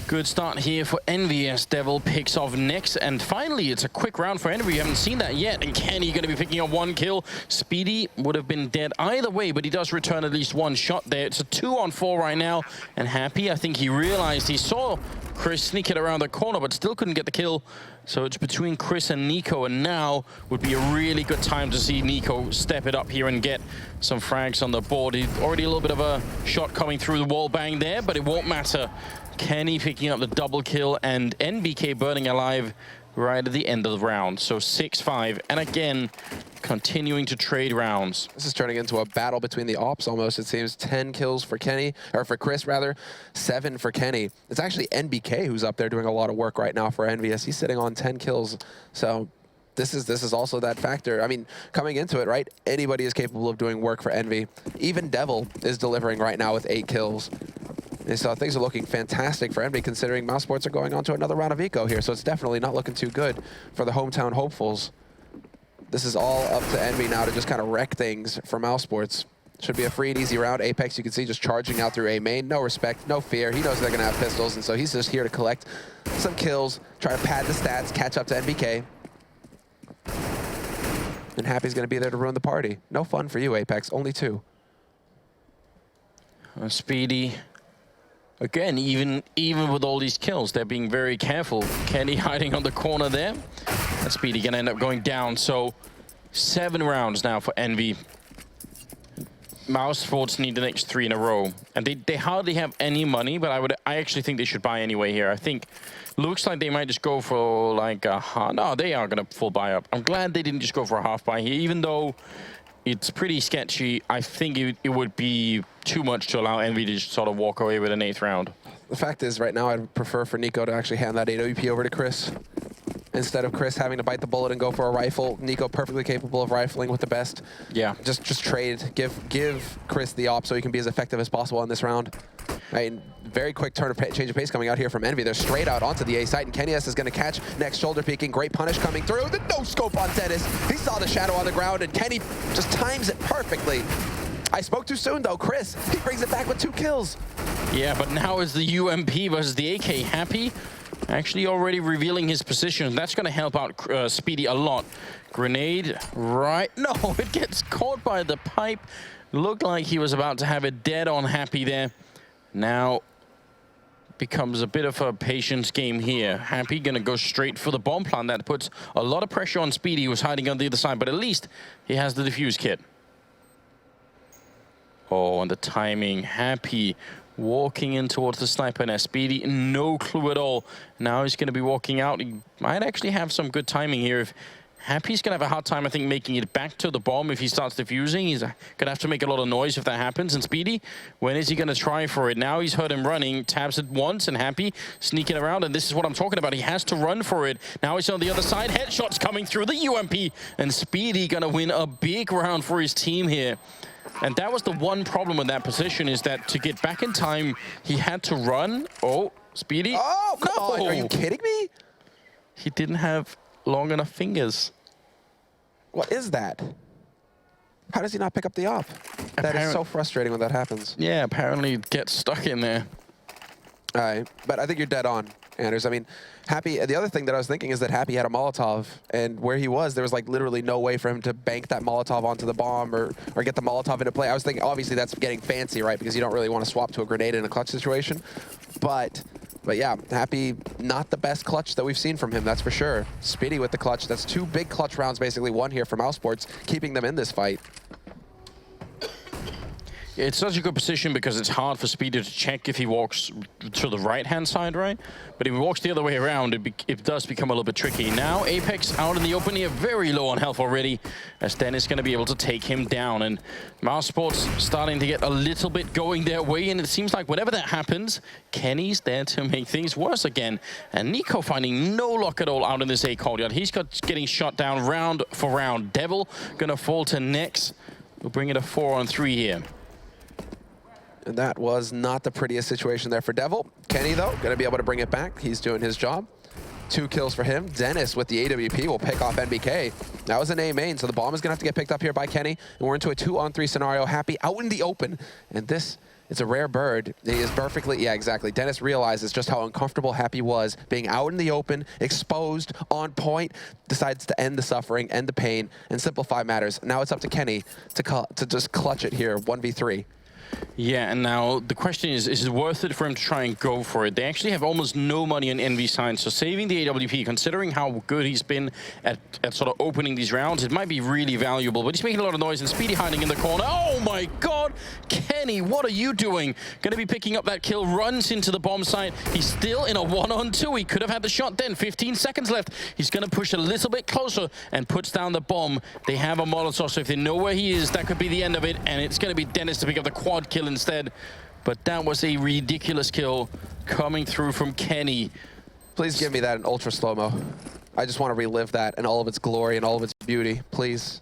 Speaker 6: Good start here for EnVy as Devil picks off next. And finally, it's a quick round for EnVy. We haven't seen that yet. And Kenny going to be picking up 1 kill. Speedy would have been dead either way, but he does return at least 1 shot there. It's a 2-on-4 right now. And Happy, I think he realized he saw Chris sneak it around the corner, but still couldn't get the kill. So it's between Chris and Nico, and now would be a really good time to see Nico step it up here and get some frags on the board. He's already a little bit of a shot coming through the wall bang there, but it won't matter. Kenny picking up the double kill, and NBK burning alive right at the end of the round. So 6-5, and again, continuing to trade rounds.
Speaker 7: This is turning into a battle between the ops almost. It seems 10 kills for Kenny, or for Chris rather, 7 for Kenny. It's actually NBK who's up there doing a lot of work right now for EnVyUs. He's sitting on 10 kills. So this is also that factor. I mean, coming into it, right, anybody is capable of doing work for EnVy. Even Devil is delivering right now with 8 kills. And so things are looking fantastic for EnVy, considering mousesports are going on to another round of eco here. So it's definitely not looking too good for the hometown hopefuls. This is all up to EnVy now to just kind of wreck things for mousesports. Should be a free and easy round. Apex, you can see, just charging out through A main. No respect, no fear. He knows they're going to have pistols, and so he's just here to collect some kills, try to pad the stats, catch up to NBK. And Happy's going to be there to ruin the party. No fun for you, Apex. Only 2.
Speaker 6: Speedy. Again, even with all these kills, they're being very careful. Kenny hiding on the corner there. And Speedy gonna end up going down. So 7 rounds now for EnVy. mousesports need the next 3 in a row. And they hardly have any money, but I actually think they should buy anyway here. I think looks like they might just go for like a half. No, they are gonna full buy up. I'm glad they didn't just go for a half buy here, even though it's pretty sketchy. I think it would be too much to allow EnVy to just sort of walk away with an 8th round.
Speaker 7: The fact is, right now, I'd prefer for Nico to actually hand that AWP over to Chris. instead of Chris having to bite the bullet and go for a rifle. Nico perfectly capable of rifling with the best.
Speaker 6: Yeah.
Speaker 7: Just trade. Give Chris the op so he can be as effective as possible in this round. Right, and very quick change of pace coming out here from Envy. They're straight out onto the A site, and KennyS is going to catch next shoulder peeking. Great punish coming through. The no scope on Dennis. He saw the shadow on the ground, and Kenny just times it perfectly. I spoke too soon, though. Chris, he brings it back with 2 kills.
Speaker 6: Yeah, but now is the UMP versus the AK. Happy actually already revealing his position. That's going to help out Speedy a lot. Grenade, right? No, it gets caught by the pipe. Looked like he was about to have it dead on Happy there. Now becomes a bit of a patience game here. Happy going to go straight for the bomb plant. That puts a lot of pressure on Speedy, who's hiding on the other side, but at least he has the defuse kit. Oh, and the timing. Happy walking in towards the sniper nest. Speedy, no clue at all. Now he's going to be walking out. He might actually have some good timing here. If Happy's going to have a hard time, I think, making it back to the bomb if he starts defusing. He's going to have to make a lot of noise if that happens. And Speedy, when is he going to try for it? Now he's heard him running, taps it once, and Happy sneaking around. And this is what I'm talking about. He has to run for it. Now he's on the other side. Headshots coming through the UMP. And Speedy going to win a big round for his team here. And that was the one problem with that position, is that to get back in time, he had to run. Oh, Speedy.
Speaker 7: Oh, come on. Are you kidding me?
Speaker 6: He didn't have long enough fingers.
Speaker 7: What is that? How does he not pick up the op? That is so frustrating when that happens.
Speaker 6: Yeah, apparently it gets stuck in there.
Speaker 7: All right, but I think you're dead on, Anders. I mean, Happy, the other thing that I was thinking is that Happy had a Molotov, and where he was, there was like literally no way for him to bank that Molotov onto the bomb or get the Molotov into play. I was thinking, obviously that's getting fancy, right? Because you don't really want to swap to a grenade in a clutch situation. But yeah, Happy, not the best clutch that we've seen from him, that's for sure. Speedy with the clutch. That's 2 big clutch rounds, basically 1 here for mousesports, keeping them in this fight.
Speaker 6: It's such a good position because it's hard for Speedy to check if he walks to the right-hand side, right? But if he walks the other way around, it does become a little bit tricky. Now, Apex out in the open here, very low on health already, as Dennis is going to be able to take him down. And mousesports starting to get a little bit going their way, and it seems like whenever that happens, Kenny's there to make things worse again. And Nico finding no luck at all out in this A courtyard. He's getting shot down round for round. Devil going to fall to Nex. We'll bring it a 4-on-3 here.
Speaker 7: And that was not the prettiest situation there for Devil. Kenny, though, going to be able to bring it back. He's doing his job. 2 kills for him. Dennis with the AWP will pick off NBK. That was an A main, so the bomb is going to have to get picked up here by Kenny. And we're into a 2-on-3 scenario. Happy out in the open. And this is a rare bird. He is perfectly, yeah, exactly. Dennis realizes just how uncomfortable Happy was being out in the open, exposed, on point, decides to end the suffering, end the pain, and simplify matters. Now it's up to Kenny to just clutch it here, 1v3.
Speaker 6: Yeah, and now the question is it worth it for him to try and go for it? They actually have almost no money on Envy signs, so saving the AWP, considering how good he's been at sort of opening these rounds, it might be really valuable. But he's making a lot of noise, and Speedy hiding in the corner. Oh my god! Kenny, what are you doing? Gonna be picking up that kill, runs into the bomb site. He's still in a 1-on-2. He could have had the shot then. 15 seconds left. He's gonna push a little bit closer and puts down the bomb. They have a Molotov, so if they know where he is, that could be the end of it, and it's gonna be Dennis to pick up the quad kill instead. But that was a ridiculous kill coming through from Kenny.
Speaker 7: Please give me that in ultra slow-mo. I just want to relive that in all of its glory and all of its beauty, please.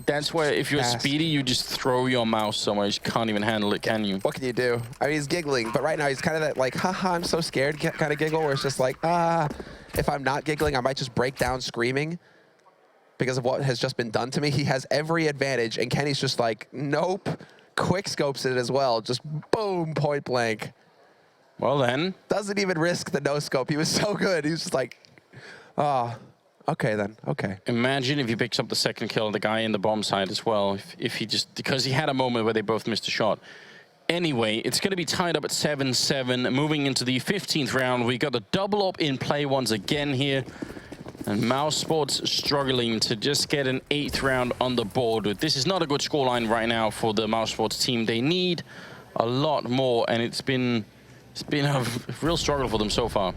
Speaker 6: That's where if you're Speedy, you just throw your mouse somewhere. You can't even handle it, can you?
Speaker 7: What can you do? I mean, he's giggling, but right now he's kind of that like, haha, I'm so scared kind of giggle, where it's just like, if I'm not giggling, I might just break down screaming because of what has just been done to me. He has every advantage, and Kenny's just like, nope. Quick scopes it as well, just boom, point blank.
Speaker 6: Well then.
Speaker 7: Doesn't even risk the no scope. He was so good. He was just like, oh, okay then, okay.
Speaker 6: Imagine if he picks up the second kill of the guy in the bomb side as well. If he just, because he had a moment where they both missed a shot. Anyway, it's going to be tied up at 7-7. Moving into the 15th round, we got a double up in play once again here. And mousesports struggling to just get an 8th round on the board. This is not a good scoreline right now for the mousesports team. They need a lot more, and it's been a real struggle for them so far.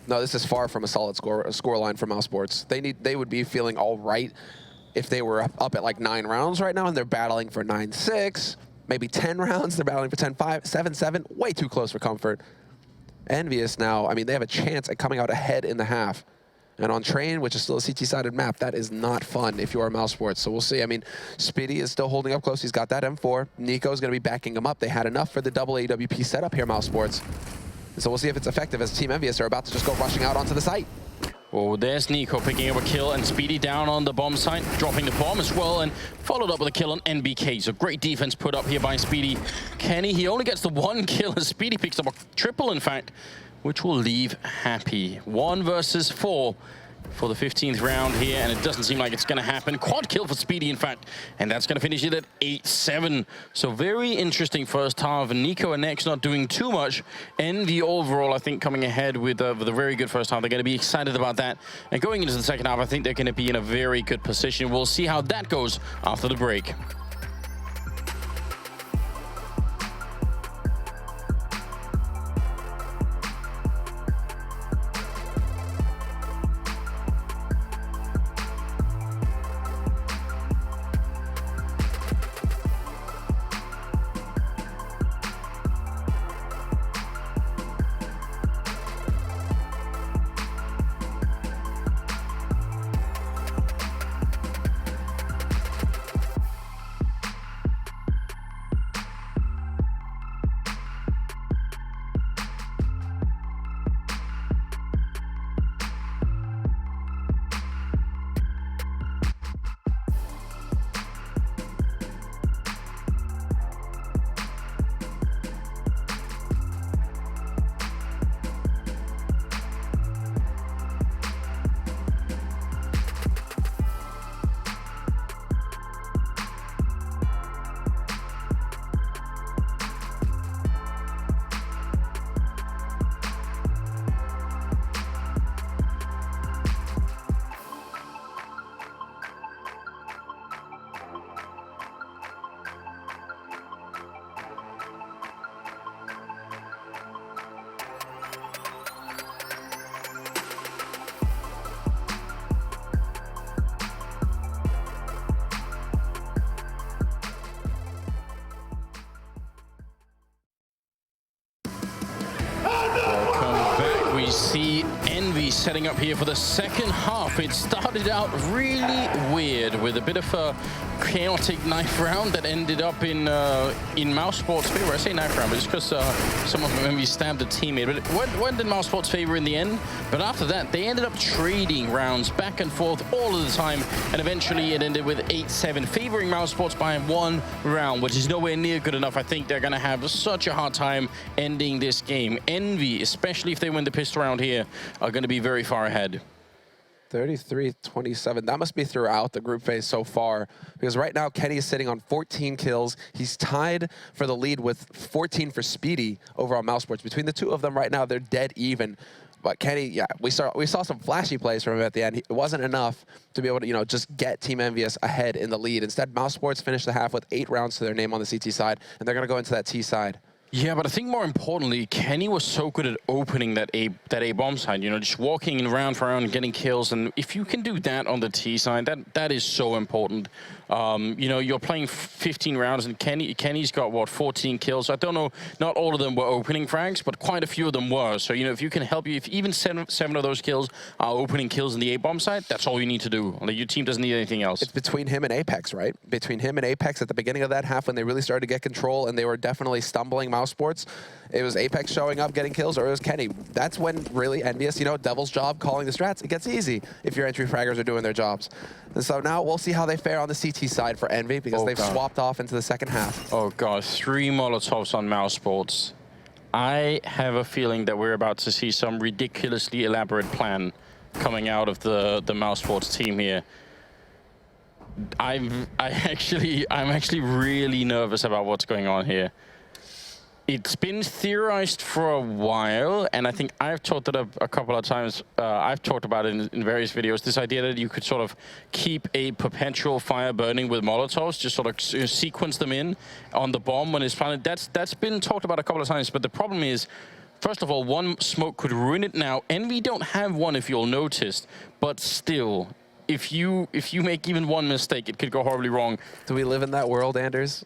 Speaker 7: No, this is far from a solid scoreline for mousesports. They would be feeling all right if they were up at like 9 rounds right now, and they're battling for 9-6, maybe 10 rounds. They're battling for 10-5, 7-7. Way too close for comfort. EnVyUs now, I mean, they have a chance at coming out ahead in the half. And on Train, which is still a CT-sided map, that is not fun if you are mousesports. So we'll see. I mean, Speedy is still holding up close. He's got that M4. Nico is going to be backing him up. They had enough for the double AWP setup here, mousesports. So we'll see if it's effective as Team EnVyUs are about to just go rushing out onto the site.
Speaker 6: Oh, there's Nico picking up a kill, and Speedy down on the bomb site, dropping the bomb as well, and followed up with a kill on NBK. So great defense put up here by Speedy. Kenny, he only gets the one kill as Speedy picks up a triple, in fact, which will leave Happy. 1 versus 4 for the 15th round here, and it doesn't seem like it's going to happen. Quad kill for Speedy, in fact, and that's going to finish it at 8-7. So very interesting first half. Nico and Nex not doing too much. EnVy overall, I think, coming ahead with a very good first half. They're going to be excited about that. And going into the second half, I think they're going to be in a very good position. We'll see how that goes after the break. See EnVy setting up here for the second half. It started out really weird with a bit of a chaotic knife round that ended up in mousesports' favor. I say knife round, but it's because some of EnVy stabbed a teammate. But it went in mousesports' favor in the end. But after that, they ended up trading rounds back and forth all of the time. And eventually it ended with 8-7, favoring mousesports by 1 round, which is nowhere near good enough. I think they're going to have such a hard time ending this game. EnVy, especially if they win the pistol round here, are going to be very far ahead.
Speaker 7: 33-27. That must be throughout the group phase so far, because right now Kenny is sitting on 14 kills. He's tied for the lead with 14 for Speedy over on mousesports. Between the two of them right now, they're dead even. But Kenny, yeah, we saw some flashy plays from him at the end. It wasn't enough to be able to, you know, just get Team EnVyUs ahead in the lead. Instead, mousesports finished the half with 8 rounds to their name on the CT side, and they're going to go into that T side.
Speaker 6: Yeah, but I think more importantly, Kenny was so good at opening that A bomb side, you know, just walking round for round and getting kills. And if you can do that on the T side, that is so important. You know, you're playing 15 rounds and Kenny's got, what, 14 kills. I don't know, not all of them were opening frags, but quite a few of them were. So, you know, if you can help you, if even seven of those kills are opening kills in the A bomb side, that's all you need to do. Like, your team doesn't need anything else.
Speaker 7: It's between him and Apex, right? Between him and Apex at the beginning of that half when they really started to get control and they were definitely stumbling mousesports. It was Apex showing up, getting kills, or it was Kenny. That's when really EnVyUs, you know, Devil's job calling the strats. It gets easy if your entry fraggers are doing their jobs. And so now we'll see how they fare on the CT side for EnVy because they've swapped off into the second half.
Speaker 6: Oh god, 3 Molotovs on mousesports. I have a feeling that we're about to see some ridiculously elaborate plan coming out of the mousesports team here. I'm actually really nervous about what's going on here. It's been theorized for a while, and I think I've talked it up a couple of times. I've talked about it in various videos, this idea that you could sort of keep a perpetual fire burning with Molotovs, just sort of sequence them in on the bomb when it's planted. That's been talked about a couple of times, but the problem is, first of all, one smoke could ruin it now. EnVy don't have one, if you'll notice, but still, if you make even one mistake, it could go horribly wrong.
Speaker 7: Do we live in that world, Anders?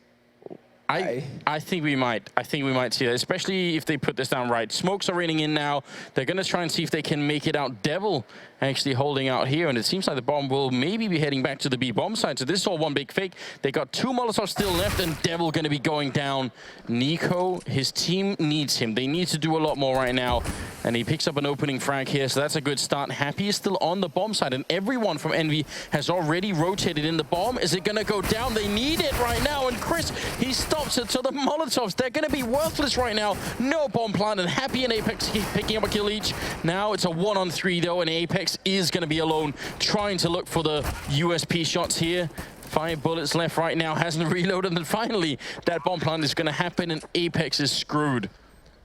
Speaker 6: I think we might. I think we might see that, especially if they put this down right. Smokes are raining in now. They're going to try and see if they can make it out. Devil actually holding out here, and it seems like the bomb will maybe be heading back to the B bomb side. So this is all one big fake. They got 2 Molotovs still left, and Devil going to be going down. Nico, his team needs him. They need to do a lot more right now, and he picks up an opening frag here, so that's a good start. Happy is still on the bomb side, and everyone from Envy has already rotated in the bomb. Is it going to go down? They need it right now, and Chris, he stops it. So the Molotovs, they're going to be worthless right now. No bomb plant, and Happy and Apex keep picking up a kill each. Now it's a 1-on-3 though, and Apex is going to be alone, trying to look for the USP shots here. 5 bullets left right now, hasn't reloaded, and then finally that bomb plant is going to happen, and Apex is screwed.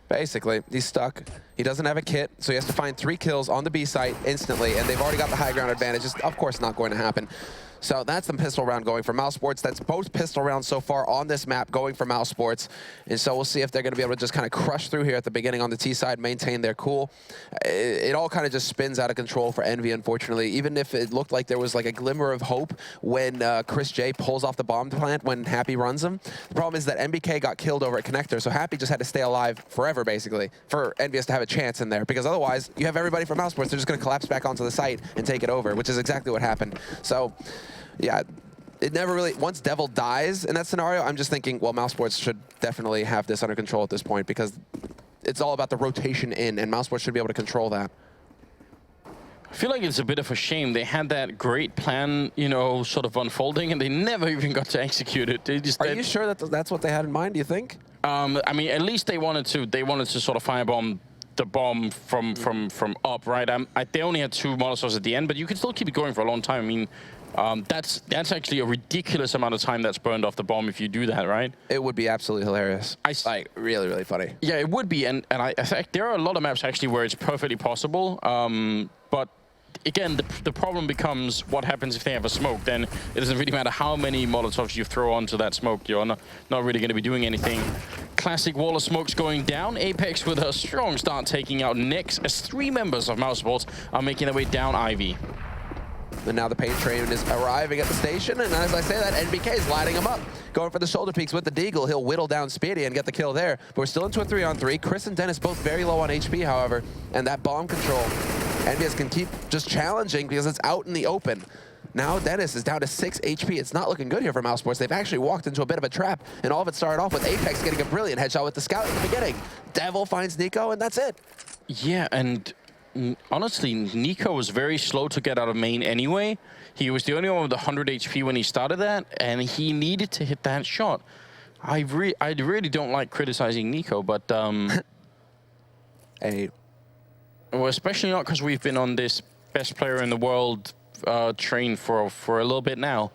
Speaker 7: Basically, he's stuck. He doesn't have a kit, so he has to find 3 kills on the B site instantly, and they've already got the high ground advantage. It's of course not going to happen. So that's the pistol round going for mousesports. That's both pistol rounds so far on this map going for mousesports. And so we'll see if they're going to be able to just kind of crush through here at the beginning on the T side, maintain their cool. It all kind of just spins out of control for Envy, unfortunately. Even if it looked like there was like a glimmer of hope when Chris J pulls off the bomb plant when Happy runs him. The problem is that MBK got killed over at Connector, so Happy just had to stay alive forever, basically, for EnVyUs to have a chance in there. Because otherwise, you have everybody from mousesports, they're just going to collapse back onto the site and take it over, which is exactly what happened. So, yeah, it never really, once Devil dies in that scenario, I'm just thinking, well, mousesports should definitely have this under control at this point because it's all about the rotation in, and mousesports should be able to control that.
Speaker 6: I feel like it's a bit of a shame. They had that great plan, you know, sort of unfolding, and they never even got to execute it. They just,
Speaker 7: Are you sure that that's what they had in mind, do you think?
Speaker 6: I mean, at least they wanted to sort of firebomb the bomb from up, right? They only had 2 Molotovs at the end, but you can still keep it going for a long time. I mean, that's actually a ridiculous amount of time that's burned off the bomb if you do that, right?
Speaker 7: It would be absolutely hilarious. Like, really, really funny.
Speaker 6: Yeah, it would be, and I think there are a lot of maps actually where it's perfectly possible, but again, the problem becomes what happens if they have a smoke. Then it doesn't really matter how many Molotovs you throw onto that smoke. You're not really going to be doing anything. Classic wall of smokes going down. Apex with a strong start taking out Nyx as 3 members of mousesports are making their way down Ivy.
Speaker 7: And now the paint train is arriving at the station, and as I say that, NBK is lighting him up. Going for the shoulder peaks with the Deagle. He'll whittle down Speedy and get the kill there. But we're still into a 3-on-3. Chris and Dennis both very low on HP, however, and that bomb control, EnVyUs can keep just challenging because it's out in the open. Now Dennis is down to 6 HP. It's not looking good here for mousesports. They've actually walked into a bit of a trap, and all of it started off with Apex getting a brilliant headshot with the scout in the beginning. Devil finds Nico, and that's it.
Speaker 6: Yeah, and honestly, Nico was very slow to get out of main anyway. He was the only one with 100 HP when he started that, and he needed to hit that shot. I really don't like criticizing Nico, but
Speaker 7: Hey.
Speaker 6: Well, especially not because we've been on this best player in the world train for a little bit now.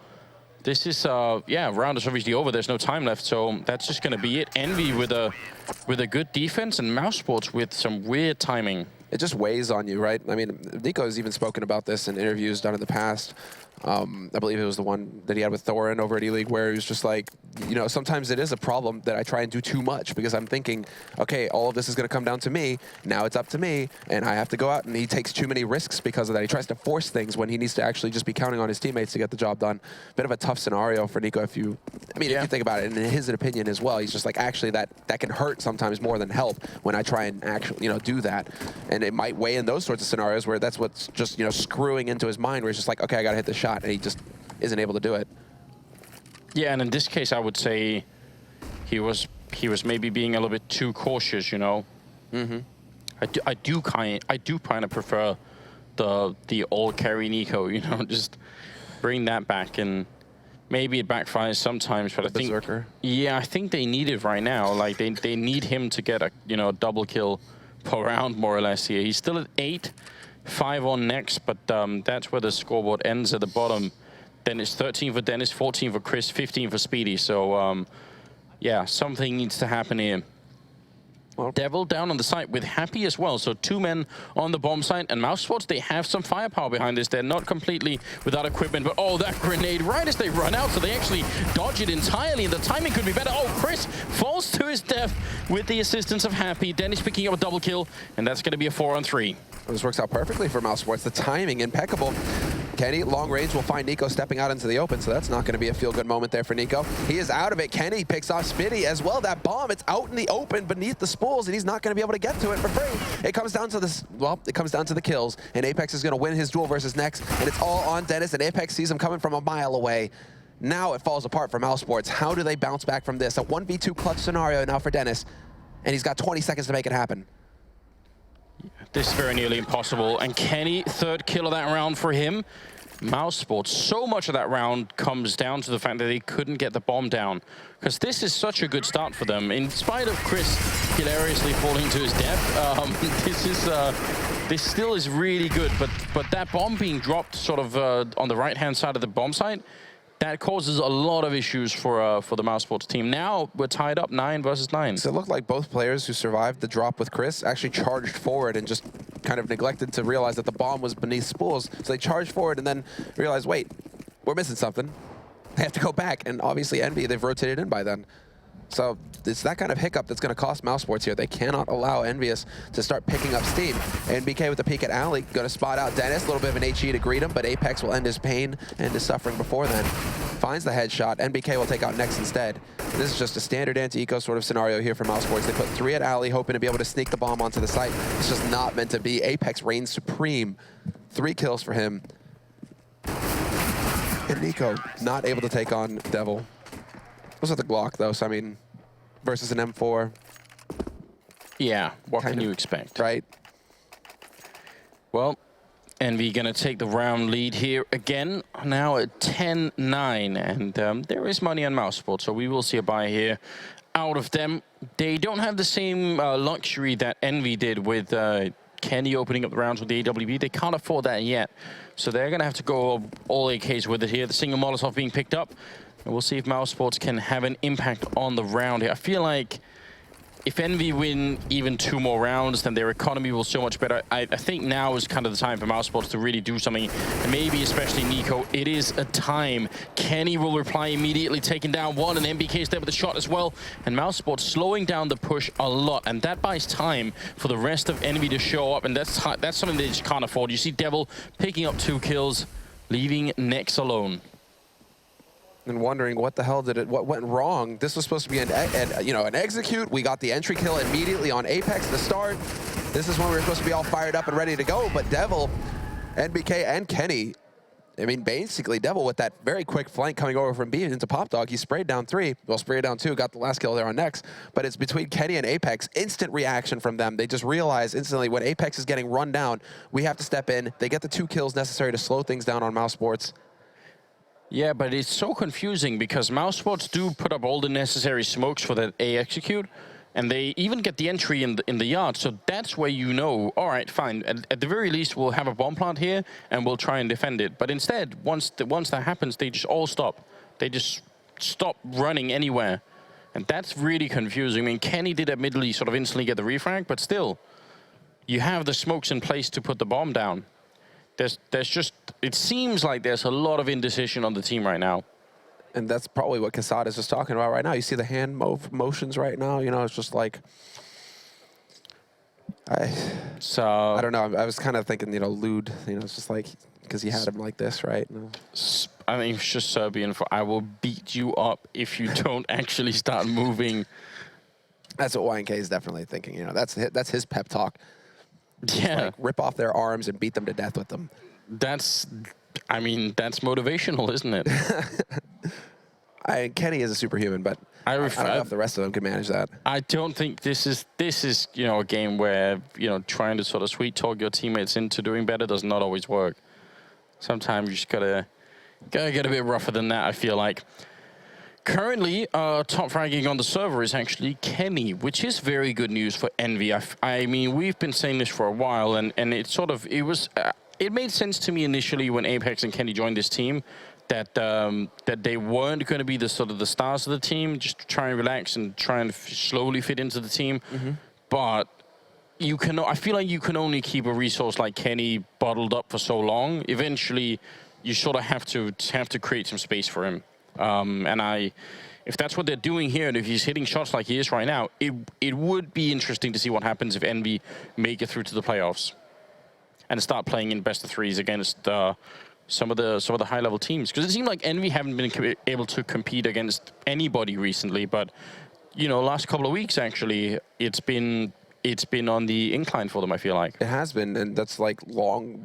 Speaker 6: This is yeah, round is obviously over. There's no time left, so that's just going to be it. Envy with a good defense, and mousesports with some weird timing.
Speaker 7: It just weighs on you, right? I mean, Nico's even spoken about this in interviews done in the past. I believe it was the one that he had with Thorin over at E-League, where he was just like, you know, sometimes it is a problem that I try and do too much because I'm thinking, okay, all of this is going to come down to me. Now it's up to me, and I have to go out, and he takes too many risks because of that. He tries to force things when he needs to actually just be counting on his teammates to get the job done. Bit of a tough scenario for Nico if you, I mean, if you think about it, and in his opinion as well, he's just like, actually, that can hurt sometimes more than help when I try and actually, you know, do that. And it might weigh in those sorts of scenarios where that's what's just, you know, screwing into his mind, where he's just like, okay, I got to hit the shot, and he just isn't able to do it.
Speaker 6: Yeah, and in this case, I would say he was maybe being a little bit too cautious, you know.
Speaker 7: Mm-hmm.
Speaker 6: I do kind of prefer the old carry Nico, you know, just bring that back, and maybe it backfires sometimes, but I think Berserker. Yeah, I think they need it right now. Like they need him to get a, you know, double kill per round more or less here. He's still at 8, 5 on next, but that's where the scoreboard ends at the bottom. Then it's 13 for Dennis, 14 for Chris, 15 for Speedy. So, yeah, something needs to happen here. Well, Devil down on the site with Happy as well. So 2 men on the bomb site, and mousesports, they have some firepower behind this. They're not completely without equipment, but oh, that grenade right as they run out, so they actually dodge it entirely, and the timing could be better. Oh, Chris falls to his death with the assistance of Happy. Dennis picking up a double kill, and that's going to be a 4-on-3.
Speaker 7: This works out perfectly for mousesports. The timing impeccable. Kenny, long range, will find Nico stepping out into the open, so that's not going to be a feel-good moment there for Nico. He is out of it. Kenny picks off Spitty as well. That bomb, it's out in the open beneath the spools, and he's not going to be able to get to it for free. It comes down to this, well, it comes down to the kills, and Apex is going to win his duel versus Nex, and it's all on Dennis, and Apex sees him coming from a mile away. Now it falls apart for mousesports. How do they bounce back from this? A 1v2 clutch scenario now for Dennis, and he's got 20 seconds to make it happen.
Speaker 6: This is very nearly impossible. And Kenny, third kill of that round for him. mousesports, so much of that round comes down to the fact that they couldn't get the bomb down. Because this is such a good start for them. In spite of Chris hilariously falling to his death, this still is really good. But that bomb being dropped sort of on the right-hand side of the bomb site, that causes a lot of issues for the mousesports team. Now we're tied up 9 versus 9.
Speaker 7: So it looked like both players who survived the drop with Chris actually charged forward and just kind of neglected to realize that the bomb was beneath spools. So they charged forward and then realized, wait, we're missing something. They have to go back. And obviously Envy, they've rotated in by then. So it's that kind of hiccup that's going to cost mousesports here. They cannot allow EnVyUs to start picking up steam. And BK with the peek at Alley, going to spot out Dennis. A little bit of an HE to greet him, but Apex will end his pain and his suffering before then. Finds the headshot, and BK will take out Nex instead. And this is just a standard anti-eco sort of scenario here for mousesports. They put 3 at Alley, hoping to be able to sneak the bomb onto the site. It's just not meant to be. Apex reigns supreme. 3 kills for him. And Nico not able to take on Devil. Those are the Glock, though, so I mean, versus an M4.
Speaker 6: Yeah, what can you expect?
Speaker 7: Right.
Speaker 6: Well, Envy gonna take the round lead here again, now at 10-9, and there is money on mousesports, so we will see a buy here out of them. They don't have the same luxury that Envy did with Kenny opening up the rounds with the AWB. They can't afford that yet, so they're gonna have to go all AKs with it here. The single Molotov being picked up. And we'll see if mousesports can have an impact on the round here. I feel like if Envy win even 2 more rounds, then their economy will so much better. I think now is kind of the time for mousesports to really do something. And maybe especially Nico, it is a time. Kenny will reply immediately, taking down 1, and MBK is there with a shot as well. And mousesports slowing down the push a lot, and that buys time for the rest of Envy to show up, and that's something they just can't afford. You see Devil picking up 2 kills, leaving Nex alone.
Speaker 7: And wondering what the hell what went wrong. This was supposed to be an execute. We got the entry kill immediately on Apex to start. This is when we were supposed to be all fired up and ready to go, but Devil, NBK, and Kenny, I mean, basically Devil with that very quick flank coming over from B into Pop Dog. He sprayed down 3, well, sprayed down 2, got the last kill there on Nex, but it's between Kenny and Apex. Instant reaction from them. They just realize instantly when Apex is getting run down, we have to step in. They get the 2 kills necessary to slow things down on mousesports.
Speaker 6: Yeah, but it's so confusing because mousesports do put up all the necessary smokes for that A execute, and they even get the entry in the yard. So that's where you know, all right, fine. At the very least, we'll have a bomb plant here and we'll try and defend it. But instead, once that happens, they just all stop. They just stop running anywhere, and that's really confusing. I mean, Kenny did admittedly sort of instantly get the refrag, but still, you have the smokes in place to put the bomb down. There's just, it seems like there's a lot of indecision on the team right now.
Speaker 7: And that's probably what Casada is just talking about right now. You see the hand motions right now, you know, it's just like, I don't know, I was kind of thinking, you know, lewd, you know, it's just like, because he had him like this, right? No.
Speaker 6: I mean, it's just Serbian for, I will beat you up if you don't actually start moving.
Speaker 7: That's what YNK is definitely thinking, you know, that's his pep talk.
Speaker 6: Yeah.
Speaker 7: Like, rip off their arms and beat them to death with them.
Speaker 6: I mean, that's motivational, isn't it?
Speaker 7: Kenny is a superhuman, but I don't know if the rest of them can manage that.
Speaker 6: I don't think this is you know, a game where, you know, trying to sort of sweet talk your teammates into doing better does not always work. Sometimes you just gotta get a bit rougher than that, I feel like. Currently, top fragging on the server is actually Kenny, which is very good news for Envy. I mean, we've been saying this for a while, and it sort of, it made sense to me initially when Apex and Kenny joined this team that they weren't going to be the sort of the stars of the team, just try and relax and try and slowly fit into the team. But I feel like you can only keep a resource like Kenny bottled up for so long. Eventually, you sort of have to create some space for him. If that's what they're doing here, and if he's hitting shots like he is right now, it would be interesting to see what happens if Envy make it through to the playoffs and start playing in best of 3s against some of the high-level teams, because it seemed like EnVy haven't been able to compete against anybody recently. But you know, last couple of weeks actually, it's been on the incline for them, I feel like.
Speaker 7: It has been, and that's like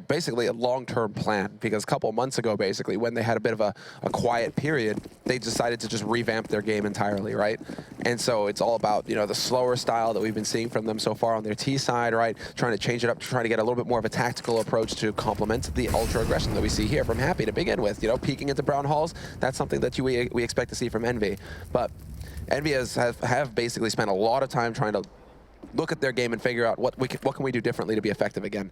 Speaker 7: basically a long-term plan, because a couple of months ago, basically, when they had a bit of a quiet period, they decided to just revamp their game entirely, right? And so it's all about, you know, the slower style that we've been seeing from them so far on their T side, right? Trying to change it up, trying to get a little bit more of a tactical approach to complement the ultra aggression that we see here from Happy to begin with. You know, peeking into brown halls, that's something that we expect to see from EnVy. But EnVy have basically spent a lot of time trying to look at their game and figure out what can we do differently to be effective again.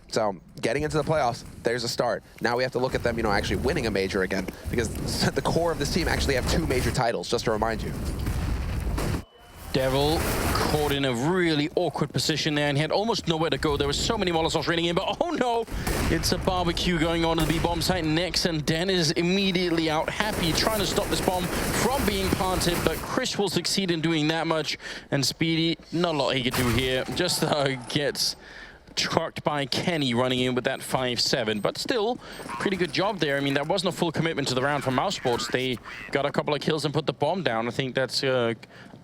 Speaker 7: So getting into the playoffs, there's a start. Now we have to look at them, you know, actually winning a major again, because the core of this team actually have 2 major titles, just to remind you.
Speaker 6: Devil caught in a really awkward position there, and he had almost nowhere to go. There were so many Molotovs raining in, but oh no! It's a barbecue going on at the B-bomb site next, and Den is immediately out. Happy trying to stop this bomb from being planted, but Chris will succeed in doing that much, and Speedy, not a lot he could do here. Just gets trucked by Kenny running in with that 5-7, but still, pretty good job there. I mean, that wasn't a full commitment to the round from mousesports. They got a couple of kills and put the bomb down. I think that's a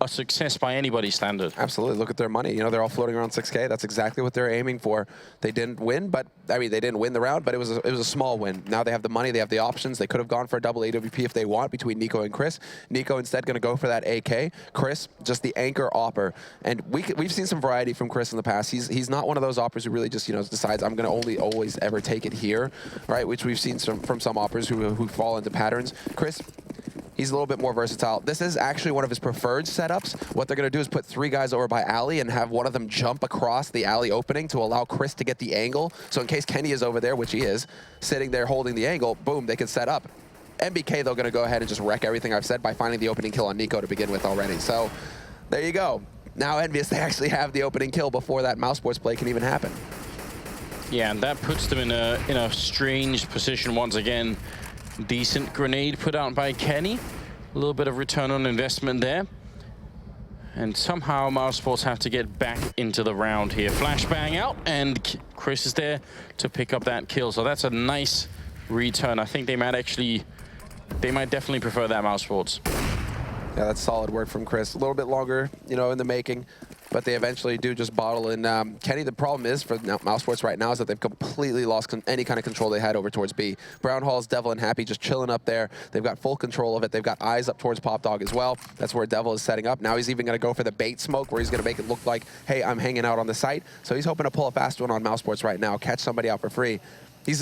Speaker 6: success by anybody's standard.
Speaker 7: Absolutely. Look at their money. You know, they're all floating around 6K. That's exactly what they're aiming for. They didn't win, but I mean, they didn't win the round, but it was a small win. Now they have the money, they have the options. They could have gone for a double AWP if they want between Nico and Chris. Nico instead going to go for that AK. Chris, just the anchor opper. And we've seen some variety from Chris in the past. He's not one of those oppers who really just, you know, decides I'm going to always ever take it here, right? Which we've seen from some oppers who fall into patterns. Chris, he's a little bit more versatile. This is actually one of his preferred setups. What they're going to do is put 3 guys over by alley and have one of them jump across the alley opening to allow Chris to get the angle. So in case Kenny is over there, which he is, sitting there holding the angle, boom, they can set up. MBK, though, going to go ahead and just wreck everything I've said by finding the opening kill on Nico to begin with already. So there you go. Now EnVyUs, they actually have the opening kill before that mousesports play can even happen.
Speaker 6: Yeah, and that puts them in a strange position once again. Decent grenade put out by Kenny. A little bit of return on investment there. And somehow mousesports have to get back into the round here. Flashbang out, and Chris is there to pick up that kill. So that's a nice return. I think they might definitely prefer that mousesports.
Speaker 7: Yeah, that's solid work from Chris. A little bit longer, you know, in the making, but they eventually do just bottle in. Kenny, the problem is for mousesports right now is that they've completely lost any kind of control they had over towards B. Brown Halls, Devil, and Happy just chilling up there. They've got full control of it. They've got eyes up towards Pop Dog as well. That's where Devil is setting up. Now he's even going to go for the bait smoke, where he's going to make it look like, hey, I'm hanging out on the site. So he's hoping to pull a fast one on mousesports right now, catch somebody out for free. He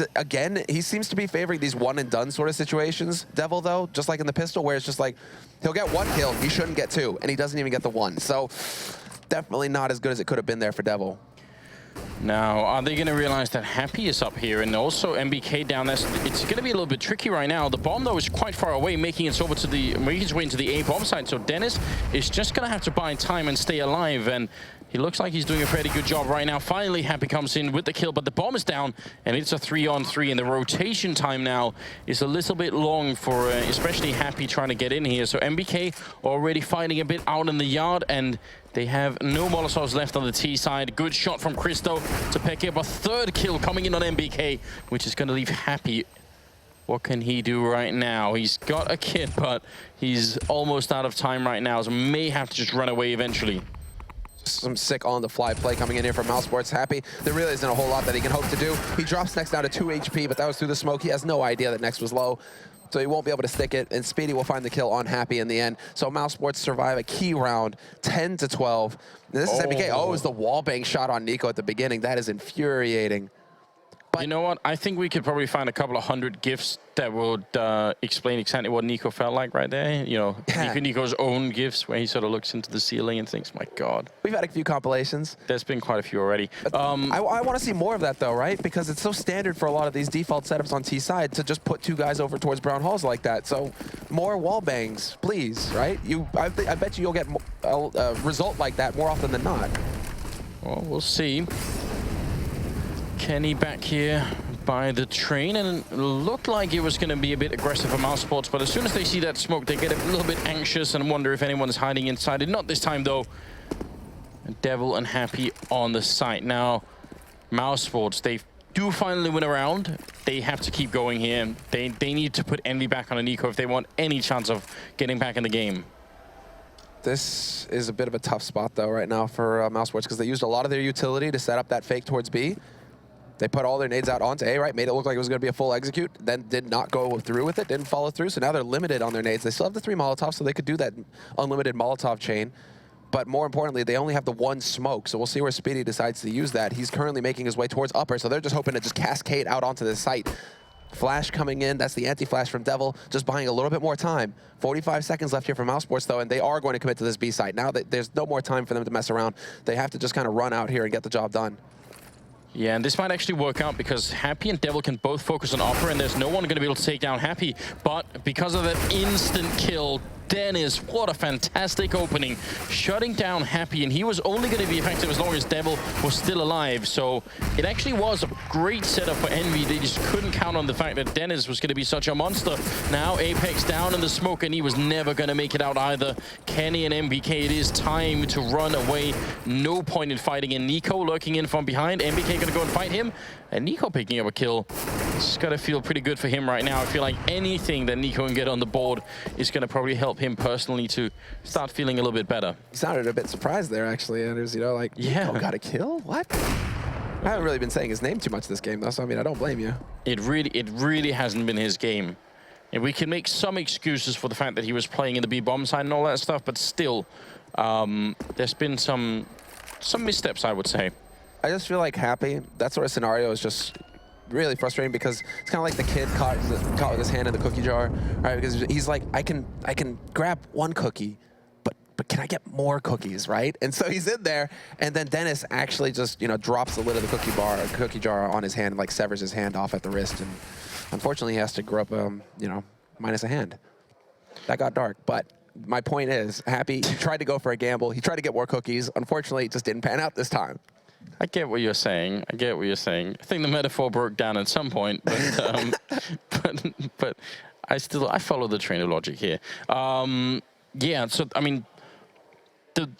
Speaker 7: seems to be favoring these one and done sort of situations, Devil, though, just like in the pistol, where it's just like, he'll get 1 kill, he shouldn't get 2, and he doesn't even get the 1. So definitely not as good as it could have been there for Devil.
Speaker 6: Now, are they going to realize that Happy is up here and also MBK down there? It's going to be a little bit tricky right now. The bomb, though, is quite far away, making its way into the A bomb site. So Dennis is just going to have to buy time and stay alive. And he looks like he's doing a pretty good job right now. Finally, Happy comes in with the kill, but the bomb is down, and it's a 3-on-3. And the rotation time now is a little bit long for especially Happy trying to get in here. So MBK already fighting a bit out in the yard, and they have no Molotovs left on the T side. Good shot from Christo to pick up a 3rd kill coming in on MBK, which is going to leave Happy. What can he do right now? He's got a kit, but he's almost out of time right now, so may have to just run away eventually.
Speaker 7: Some sick on-the-fly play coming in here from mousesports. Happy, there really isn't a whole lot that he can hope to do. He drops Next down to 2 HP, but that was through the smoke. He has no idea that Next was low, so he won't be able to stick it, and Speedy will find the kill on Happy in the end. So mousesports survive a key round, 10-12. This is MBK. Oh, it was the wallbang shot on Nico at the beginning. That is infuriating.
Speaker 6: But you know what? I think we could probably find a couple of 100 GIFs that would explain exactly what Nico felt like right there. You know, Nico's own GIFs where he sort of looks into the ceiling and thinks, my God.
Speaker 7: We've had a few compilations.
Speaker 6: There's been quite a few already.
Speaker 7: I want to see more of that, though, right? Because it's so standard for a lot of these default setups on T side to just put 2 guys over towards brown halls like that. So more wall bangs, please, right? I bet you'll get a result like that more often than not.
Speaker 6: Well, we'll see. Kenny back here by the train, and it looked like it was going to be a bit aggressive for mousesports, but as soon as they see that smoke, they get a little bit anxious and wonder if anyone's hiding inside it. Not this time, though. Devil and Happy on the site. Now, mousesports, they do finally win a round, they have to keep going here. They need to put EnVy back on a Nico if they want any chance of getting back in the game.
Speaker 7: This is a bit of a tough spot, though, right now for mousesports, because they used a lot of their utility to set up that fake towards B. They put all their nades out onto A, right? Made it look like it was going to be a full execute, then did not go through with it, didn't follow through, so now they're limited on their nades. They still have the 3 Molotovs, so they could do that unlimited Molotov chain. But more importantly, they only have the 1 smoke, so we'll see where Speedy decides to use that. He's currently making his way towards upper, so they're just hoping to just cascade out onto the site. Flash coming in, that's the anti-flash from Devil, just buying a little bit more time. 45 seconds left here for mousesports, though, and they are going to commit to this B site. Now that there's no more time for them to mess around, they have to just kind of run out here and get the job done.
Speaker 6: Yeah, and this might actually work out because Happy and Devil can both focus on Opera, and there's no one going to be able to take down Happy. But because of that instant kill, Dennis, what a fantastic opening. Shutting down Happy, and he was only going to be effective as long as Devil was still alive. So it actually was a great setup for EnVy. They just couldn't count on the fact that Dennis was going to be such a monster. Now Apex down in the smoke, and he was never going to make it out either. Kenny and MBK, it is time to run away. No point in fighting. And Nico lurking in from behind. MBK going to go and fight him. And Nico picking up a kill. It's got to feel pretty good for him right now. I feel like anything that Nico can get on the board is going to probably help him personally to start feeling a little bit better.
Speaker 7: You sounded a bit surprised there, actually, Anders. You know, like,
Speaker 6: yeah,
Speaker 7: Nico got a kill? What? I haven't really been saying his name too much this game, though, so I mean, I don't blame you.
Speaker 6: It really hasn't been his game. And we can make some excuses for the fact that he was playing in the B-bomb side and all that stuff, but still, there's been some missteps, I would say.
Speaker 7: I just feel like Happy, that sort of scenario is just really frustrating because it's kind of like the kid caught with his hand in the cookie jar, right? Because he's like, I can grab 1 cookie, but can I get more cookies, right? And so he's in there, and then Dennis actually just, you know, drops the lid of the cookie jar on his hand and like severs his hand off at the wrist, and unfortunately he has to grow up, you know, minus a hand. That got dark, but my point is, Happy tried to go for a gamble. He tried to get more cookies. Unfortunately, it just didn't pan out this time.
Speaker 6: I get what you're saying. I get what you're saying. I think the metaphor broke down at some point, but but I follow the train of logic here. Yeah. So I mean,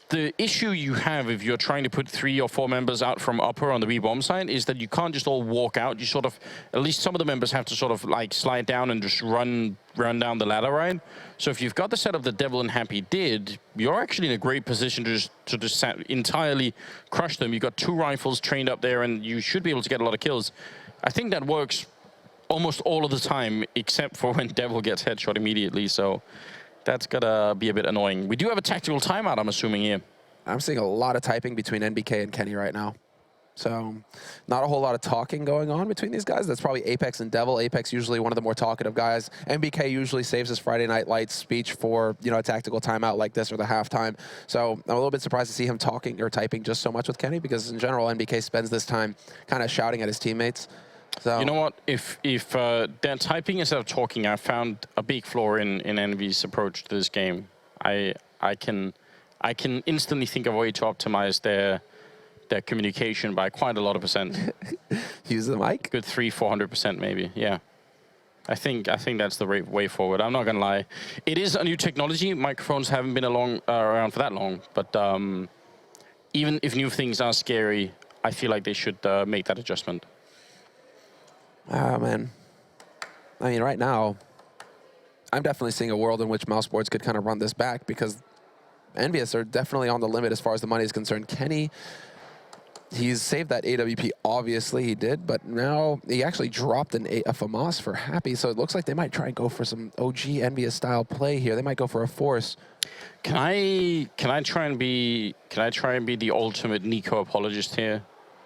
Speaker 6: the issue you have if you're trying to put 3 or 4 members out from upper on the B-bomb side is that you can't just all walk out. You sort of, at least some of the members have to sort of like slide down and just run down the ladder, right? So if you've got the setup that Devil and Happy did, you're actually in a great position to just entirely crush them. You've got 2 rifles trained up there, and you should be able to get a lot of kills. I think that works almost all of the time, except for when Devil gets headshot immediately. So that's gotta be a bit annoying. We do have a tactical timeout, I'm assuming, here.
Speaker 7: I'm seeing a lot of typing between NBK and Kenny right now. So not a whole lot of talking going on between these guys. That's probably Apex and Devil. Apex usually one of the more talkative guys. NBK usually saves his Friday Night Lights speech for, you know, a tactical timeout like this or the halftime. So I'm a little bit surprised to see him talking or typing just so much with Kenny, because in general, NBK spends this time kind of shouting at his teammates. So,
Speaker 6: you know what? If they're typing instead of talking, I found a big flaw in EnVy's approach to this game. I can instantly think of a way to optimize their communication by quite a lot of percent.
Speaker 7: Use the mic?
Speaker 6: Good 300-400% maybe. Yeah. I think that's the way forward. I'm not gonna lie. It is a new technology. Microphones haven't been around for that long, but even if new things are scary, I feel like they should make that adjustment.
Speaker 7: Oh, man. I mean, right now, I'm definitely seeing a world in which mousesports could kind of run this back, because EnVyUs are definitely on the limit as far as the money is concerned. Kenny, he's saved that AWP, obviously he did, but now he actually dropped a FAMAS for Happy, so it looks like they might try and go for some OG EnVyUs style play here. They might go for a force.
Speaker 6: Can I try and be the ultimate Nico apologist here?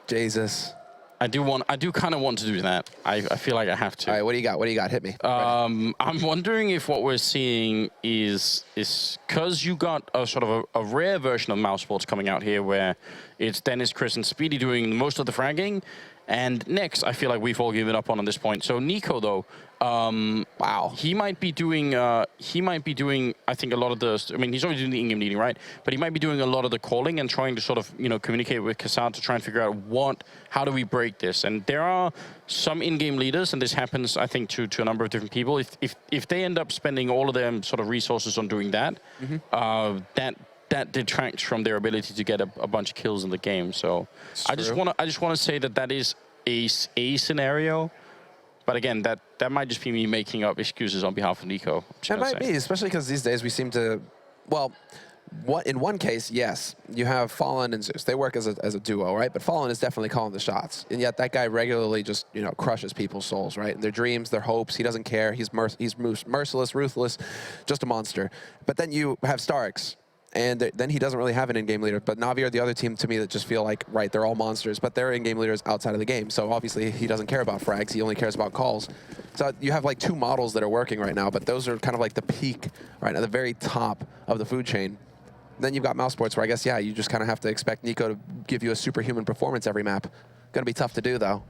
Speaker 7: Jesus.
Speaker 6: I do kind of want to do that. I feel like I have to.
Speaker 7: All right, what do you got? What do you got? Hit me.
Speaker 6: I'm wondering if what we're seeing is because you got a sort of a rare version of mousesports coming out here, where it's Dennis, Chris, and Speedy doing most of the fragging, and next I feel like we've all given up on this point. So Nico, though, wow, he might be doing I think a lot of the, I mean, he's always doing the in-game leading, right? But he might be doing a lot of the calling and trying to sort of, you know, communicate with Kassad to try and figure out how do we break this. And there are some in-game leaders, and this happens, I think, to a number of different people. If they end up spending all of their sort of resources on doing that, that detracts from their ability to get a bunch of kills in the game. So I just want to say that is ace-a scenario. But again, that might just be me making up excuses on behalf of Nico.
Speaker 7: It might be, especially because these days we seem to, well, in one case, yes, you have Fallen and Zeus. They work as a duo, right? But Fallen is definitely calling the shots. And yet that guy regularly just, you know, crushes people's souls, right? Their dreams, their hopes. He doesn't care. He's merciless, ruthless, just a monster. But then you have Starks. And then he doesn't really have an in-game leader. But Na'Vi are the other team to me that just feel like, right, they're all monsters, but they're in-game leaders outside of the game. So obviously he doesn't care about frags. He only cares about calls. So you have like two models that are working right now, but those are kind of like the peak, right, at the very top of the food chain. Then you've got mousesports where I guess, yeah, you just kind of have to expect Nico to give you a superhuman performance every map. Gonna be tough to do, though.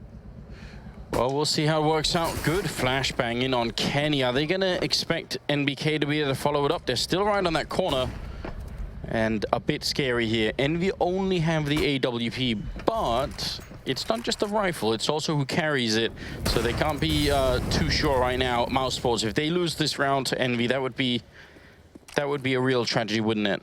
Speaker 6: Well, we'll see how it works out. Good flashbang in on Kenny. Are they gonna expect NBK to be able to follow it up? They're still right on that corner. And a bit scary here. EnVy only have the AWP, but it's not just the rifle, it's also who carries it. So they can't be too sure right now. mousesports, if they lose this round to EnVy, that would be a real tragedy, wouldn't it?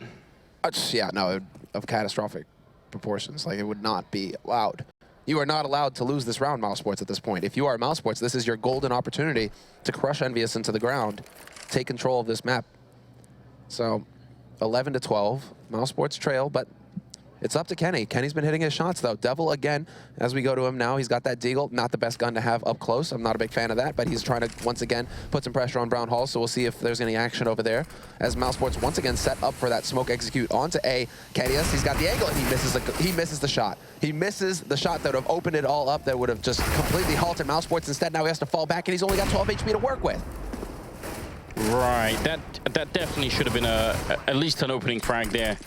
Speaker 7: Yeah, no, of catastrophic proportions. Like, it would not be allowed. You are not allowed to lose this round, mousesports, at this point. If you are mousesports, this is your golden opportunity to crush EnVyUs into the ground, take control of this map. So 11 to 12, mousesports trail, but it's up to Kenny. Kenny's been hitting his shots, though. Devil, again, as we go to him now, he's got that Deagle. Not the best gun to have up close. I'm not a big fan of that, but he's trying to, once again, put some pressure on Brown Hall, so we'll see if there's any action over there. As mousesports once again set up for that smoke execute onto A. Kennyus, he's got the angle, and he misses the shot. He misses the shot that would have opened it all up, that would have just completely halted mousesports. Instead, now he has to fall back, and he's only got 12 HP to work with.
Speaker 6: Right, that definitely should have been at least an opening frag there.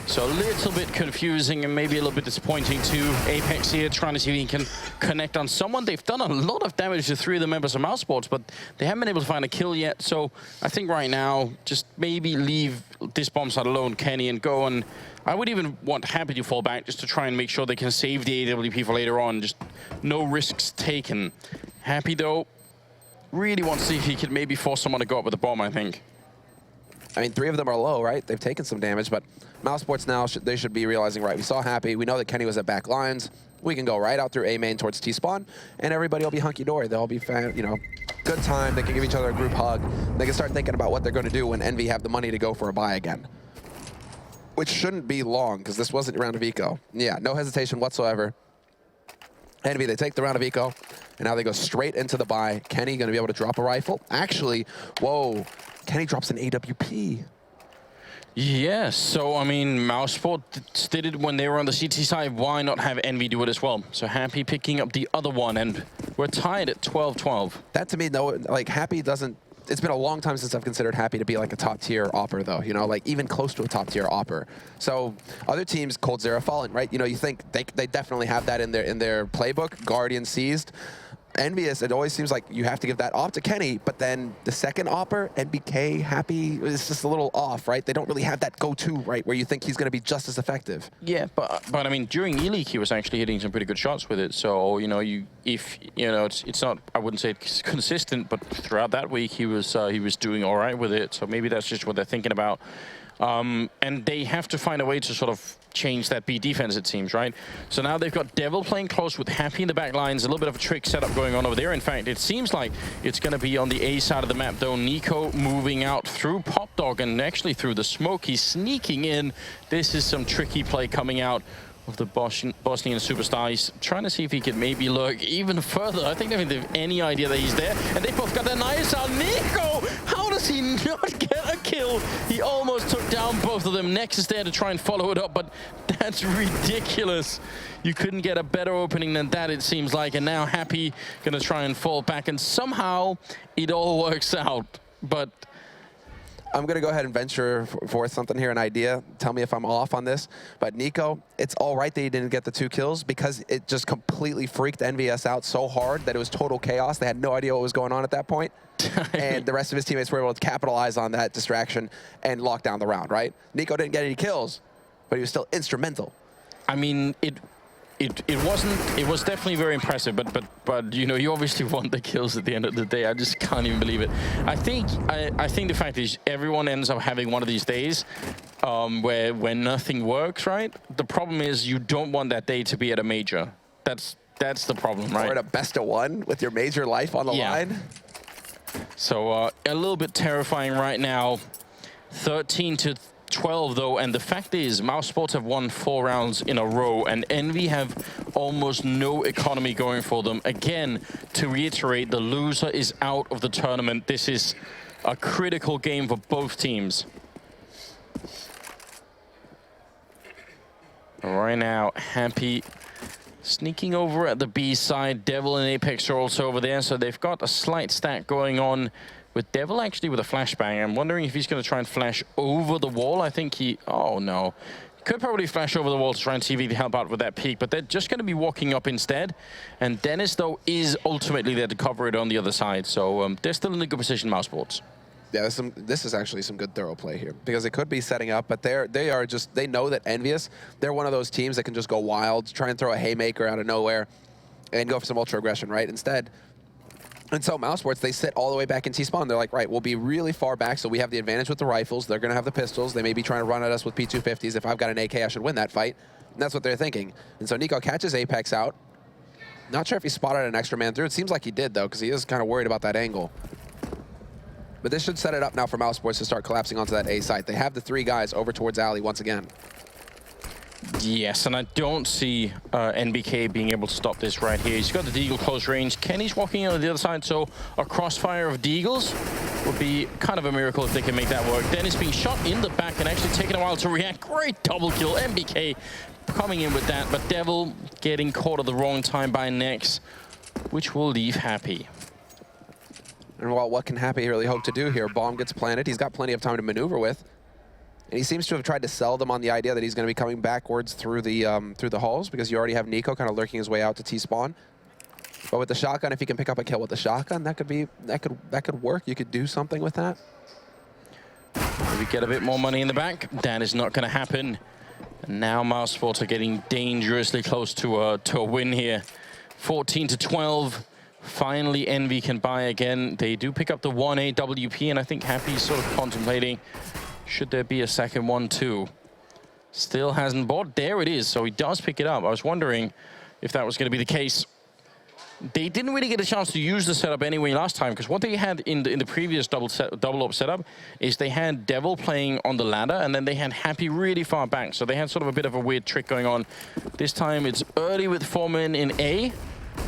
Speaker 6: So a little bit confusing and maybe a little bit disappointing to Apex here, trying to see if he can connect on someone. They've done a lot of damage to 3 of the members of mousesports, but they haven't been able to find a kill yet. So I think right now, just maybe leave this bomb site alone, Kenny, and go. And I would even want Happy to fall back just to try and make sure they can save the AWP for later on. Just no risks taken. Happy, though, really wants to see if he could maybe force someone to go up with a bomb, I think.
Speaker 7: I mean, 3 of them are low, right? They've taken some damage, but mousesports now, they should be realizing, right, we saw Happy. We know that Kenny was at back lines. We can go right out through A main towards T-spawn, and everybody will be hunky-dory. They'll be, you know, good time. They can give each other a group hug. They can start thinking about what they're going to do when EnVy have the money to go for a buy again, which shouldn't be long, because this wasn't a round of eco. Yeah, no hesitation whatsoever. EnVy, they take the round of eco, and now they go straight into the buy. Kenny going to be able to drop a rifle. Actually, whoa, Kenny drops an AWP.
Speaker 6: Yes, so I mean, mousesports did it when they were on the CT side. Why not have EnVy do it as well? So Happy picking up the other one, and we're tied at 12-12.
Speaker 7: That to me, no, like Happy doesn't. It's been a long time since I've considered Happy to be like a top-tier opper, though, you know, like even close to a top-tier opper. So other teams, coldzera, Fallen, right? You know, you think they definitely have that in their playbook. Guardian seized. EnVyUs, it always seems like you have to give that off to Kenny, but then the second opper, NBK, Happy, is just a little off, right? They don't really have that go-to, right, where you think he's going to be just as effective. Yeah,
Speaker 6: but I mean, during E-League, he was actually hitting some pretty good shots with it. So, you know, it's not, I wouldn't say it's consistent, but throughout that week, he was doing all right with it. So maybe that's just what they're thinking about. And they have to find a way to sort of change that B defense, it seems, right? So now they've got Devil playing close with Happy in the back lines. A little bit of a trick setup going on over there. In fact, it seems like it's going to be on the A side of the map, though. Nico moving out through Pop Dog and actually through the smoke. He's sneaking in. This is some tricky play coming out of the Bosnian superstar. He's trying to see if he could maybe lurk even further. I think they don't have any idea that he's there. And they both got their knives out. Nico! How does he not get a kill? He almost took down both of them. LANXESS there to try and follow it up, but that's ridiculous. You couldn't get a better opening than that, it seems like. And now Happy gonna try and fall back, and somehow it all works out. But
Speaker 7: I'm going to go ahead and venture forth something here, an idea. Tell me if I'm off on this. But Nico, it's all right that he didn't get the 2 kills because it just completely freaked EnVyUs out so hard that it was total chaos. They had no idea what was going on at that point. And the rest of his teammates were able to capitalize on that distraction and lock down the round, right? Nico didn't get any kills, but he was still instrumental.
Speaker 6: I mean, it was definitely very impressive, but you know, you obviously want the kills at the end of the day. I just can't even believe it. I think the fact is everyone ends up having one of these days where nothing works, right? The problem is you don't want that day to be at a major. That's That's the problem, right?
Speaker 7: Or at a best of one with your major life on the line.
Speaker 6: So a little bit terrifying right now. 13-12 though, and the fact is mousesports have won 4 rounds in a row, and EnVy have almost no economy going for them. Again, to reiterate, the loser is out of the tournament. This is a critical game for both teams. Right now, Happy sneaking over at the B side. Devil and Apex are also over there, so they've got a slight stack going on with Devil actually with a flashbang. I'm wondering if he's going to try and flash over the wall. I think he... Oh, no. He could probably flash over the wall to try and see if he can help out with that peek, but they're just going to be walking up instead. And Dennis, though, is ultimately there to cover it on the other side. So they're still in a good position, mousesports.
Speaker 7: Yeah, this is actually some good thorough play here, because it could be setting up, but they know that EnVyUs, they're one of those teams that can just go wild, try and throw a haymaker out of nowhere and go for some ultra aggression, right? Instead. And so mousesports, they sit all the way back in T-spawn. They're like, right, we'll be really far back, so we have the advantage with the rifles. They're going to have the pistols. They may be trying to run at us with P250s. If I've got an AK, I should win that fight. And that's what they're thinking. And so Nico catches Apex out. Not sure if he spotted an extra man through. It seems like he did, though, because he is kind of worried about that angle. But this should set it up now for mousesports to start collapsing onto that A site. They have the 3 guys over towards Alley once again.
Speaker 6: Yes, and I don't see NBK being able to stop this right here. He's got the Deagle close range. Kenny's walking in on the other side, so a crossfire of Deagles would be kind of a miracle if they can make that work. Dennis being shot in the back and actually taking a while to react. Great double kill. NBK coming in with that, but Devil getting caught at the wrong time by Nex, which will leave Happy.
Speaker 7: And well, what can Happy really hope to do here? Bomb gets planted. He's got plenty of time to maneuver with. And he seems to have tried to sell them on the idea that he's going to be coming backwards through the halls, because you already have Nico kind of lurking his way out to T-spawn. But with the shotgun, if he can pick up a kill with the shotgun, that could work. You could do something with that.
Speaker 6: Maybe get a bit more money in the bank. That is not going to happen. And now mousesports are getting dangerously close to a win here. 14-12. Finally, EnVy can buy again. They do pick up the 1A WP, and I think Happy's sort of contemplating, should there be a second one too? Still hasn't bought. There it is, so he does pick it up. I was wondering if that was going to be the case. They didn't really get a chance to use the setup anyway last time, because what they had in the previous double up setup is they had Devil playing on the ladder, and then they had Happy really far back. So they had sort of a bit of a weird trick going on. This time it's early with 4 men in A.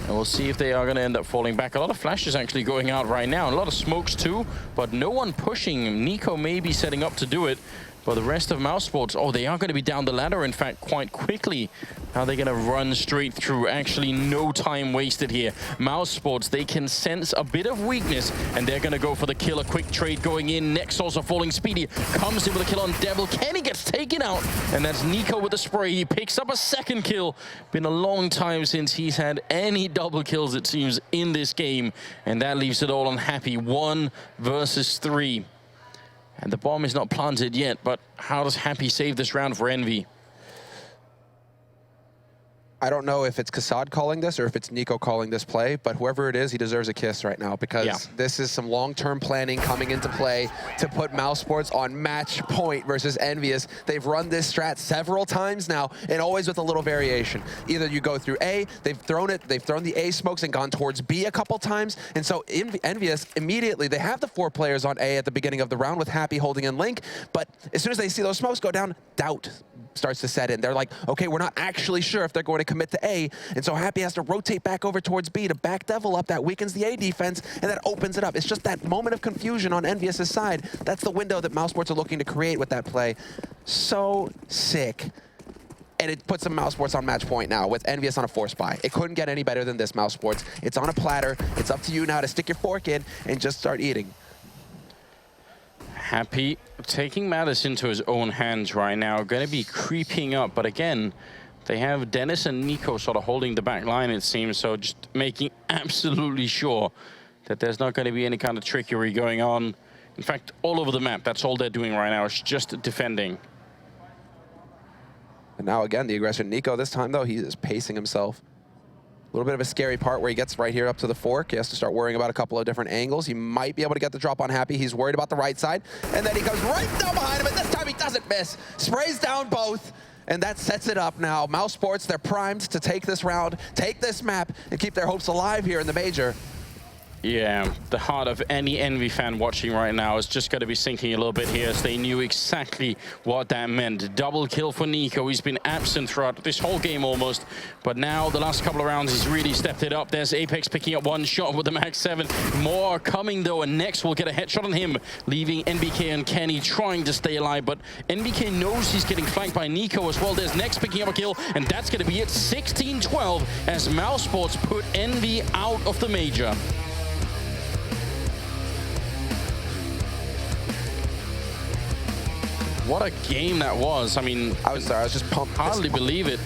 Speaker 6: And we'll see if they are going to end up falling back. A lot of flashes actually going out right now. A lot of smokes too, but no one pushing. Nico may be setting up to do it. But the rest of mousesports, oh, they are going to be down the ladder, in fact, quite quickly. How are they going to run straight through? Actually, no time wasted here. mousesports, they can sense a bit of weakness, and they're going to go for the kill. A quick trade going in. Next also falling speedy. Comes in with a kill on Devil. Kenny gets taken out, and that's Nico with the spray. He picks up a second kill. Been a long time since he's had any double kills, it seems, in this game. And that leaves it all on Happy. 1 versus 3. And the bomb is not planted yet, but how does Happy save this round for EnVy?
Speaker 7: I don't know if it's Kassad calling this or if it's Nico calling this play, but whoever it is, he deserves a kiss right now, because this is some long-term planning coming into play to put mousesports on match point versus EnVyUs. They've run this strat several times now, and always with a little variation. Either you go through A, they've thrown the A smokes and gone towards B a couple times, and so EnVyUs immediately, they have the 4 players on A at the beginning of the round with Happy holding in Link, but as soon as they see those smokes go down, doubt starts to set in. They're like, okay, we're not actually sure if they're going to commit to A, and so Happy has to rotate back over towards B to back Devil up. That weakens the A defense, and that opens it up. It's just that moment of confusion on EnVyUs' side. That's the window that mousesports are looking to create with that play. So sick. And it puts some mousesports on match point now with EnVyUs on a force buy. It couldn't get any better than this, mousesports. It's on a platter. It's up to you now to stick your fork in and just start eating.
Speaker 6: Happy taking matters into his own hands right now. Going to be creeping up, but again, they have Dennis and Nico sort of holding the back line, it seems, so just making absolutely sure that there's not going to be any kind of trickery going on. In fact, all over the map, that's all they're doing right now, is just defending.
Speaker 7: And now again, the aggression. Nico, this time though, he is pacing himself. A little bit of a scary part where he gets right here up to the fork. He has to start worrying about a couple of different angles. He might be able to get the drop on Happy. He's worried about the right side. And then he comes right down behind him, and this time he doesn't miss. Sprays down both. And that sets it up now. mousesports, they're primed to take this round, take this map, and keep their hopes alive here in the major.
Speaker 6: Yeah, the heart of any EnVy fan watching right now is just going to be sinking a little bit here, as they knew exactly what that meant. Double kill for Nico. He's been absent throughout this whole game almost, but now the last couple of rounds he's really stepped it up. There's Apex picking up one shot with the Max 7. More coming though, and Next will get a headshot on him, leaving NBK and Kenny trying to stay alive, but NBK knows he's getting flanked by Nico as well. There's Next picking up a kill, and that's going to be it. 16-12 as mousesports put EnVy out of the major. What a game that was. I mean,
Speaker 7: I was just pumped.
Speaker 6: Hardly believe it.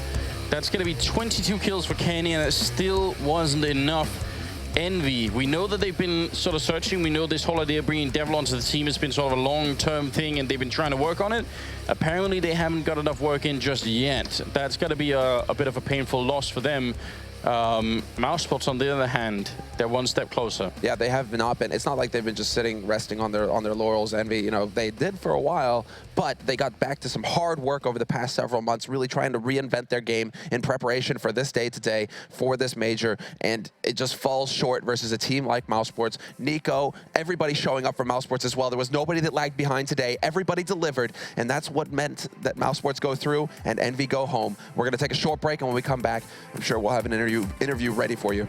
Speaker 6: That's going to be 22 kills for Kenny, and it still wasn't enough. EnVy, we know that they've been sort of searching. We know this whole idea of bringing Devil onto the team has been sort of a long-term thing, and they've been trying to work on it. Apparently, they haven't got enough work in just yet. That's got to be a bit of a painful loss for them. mousesports, on the other hand, they're one step closer.
Speaker 7: Yeah, they have not been. It's not like they've been just sitting, resting on their laurels. EnVy, you know, they did for a while, but they got back to some hard work over the past several months, really trying to reinvent their game in preparation for this day today, for this major, and it just falls short versus a team like mousesports. Nico, everybody showing up for mousesports as well. There was nobody that lagged behind today. Everybody delivered, and that's what meant that mousesports go through and EnVy go home. We're going to take a short break, and when we come back, I'm sure we'll have an interview ready for you.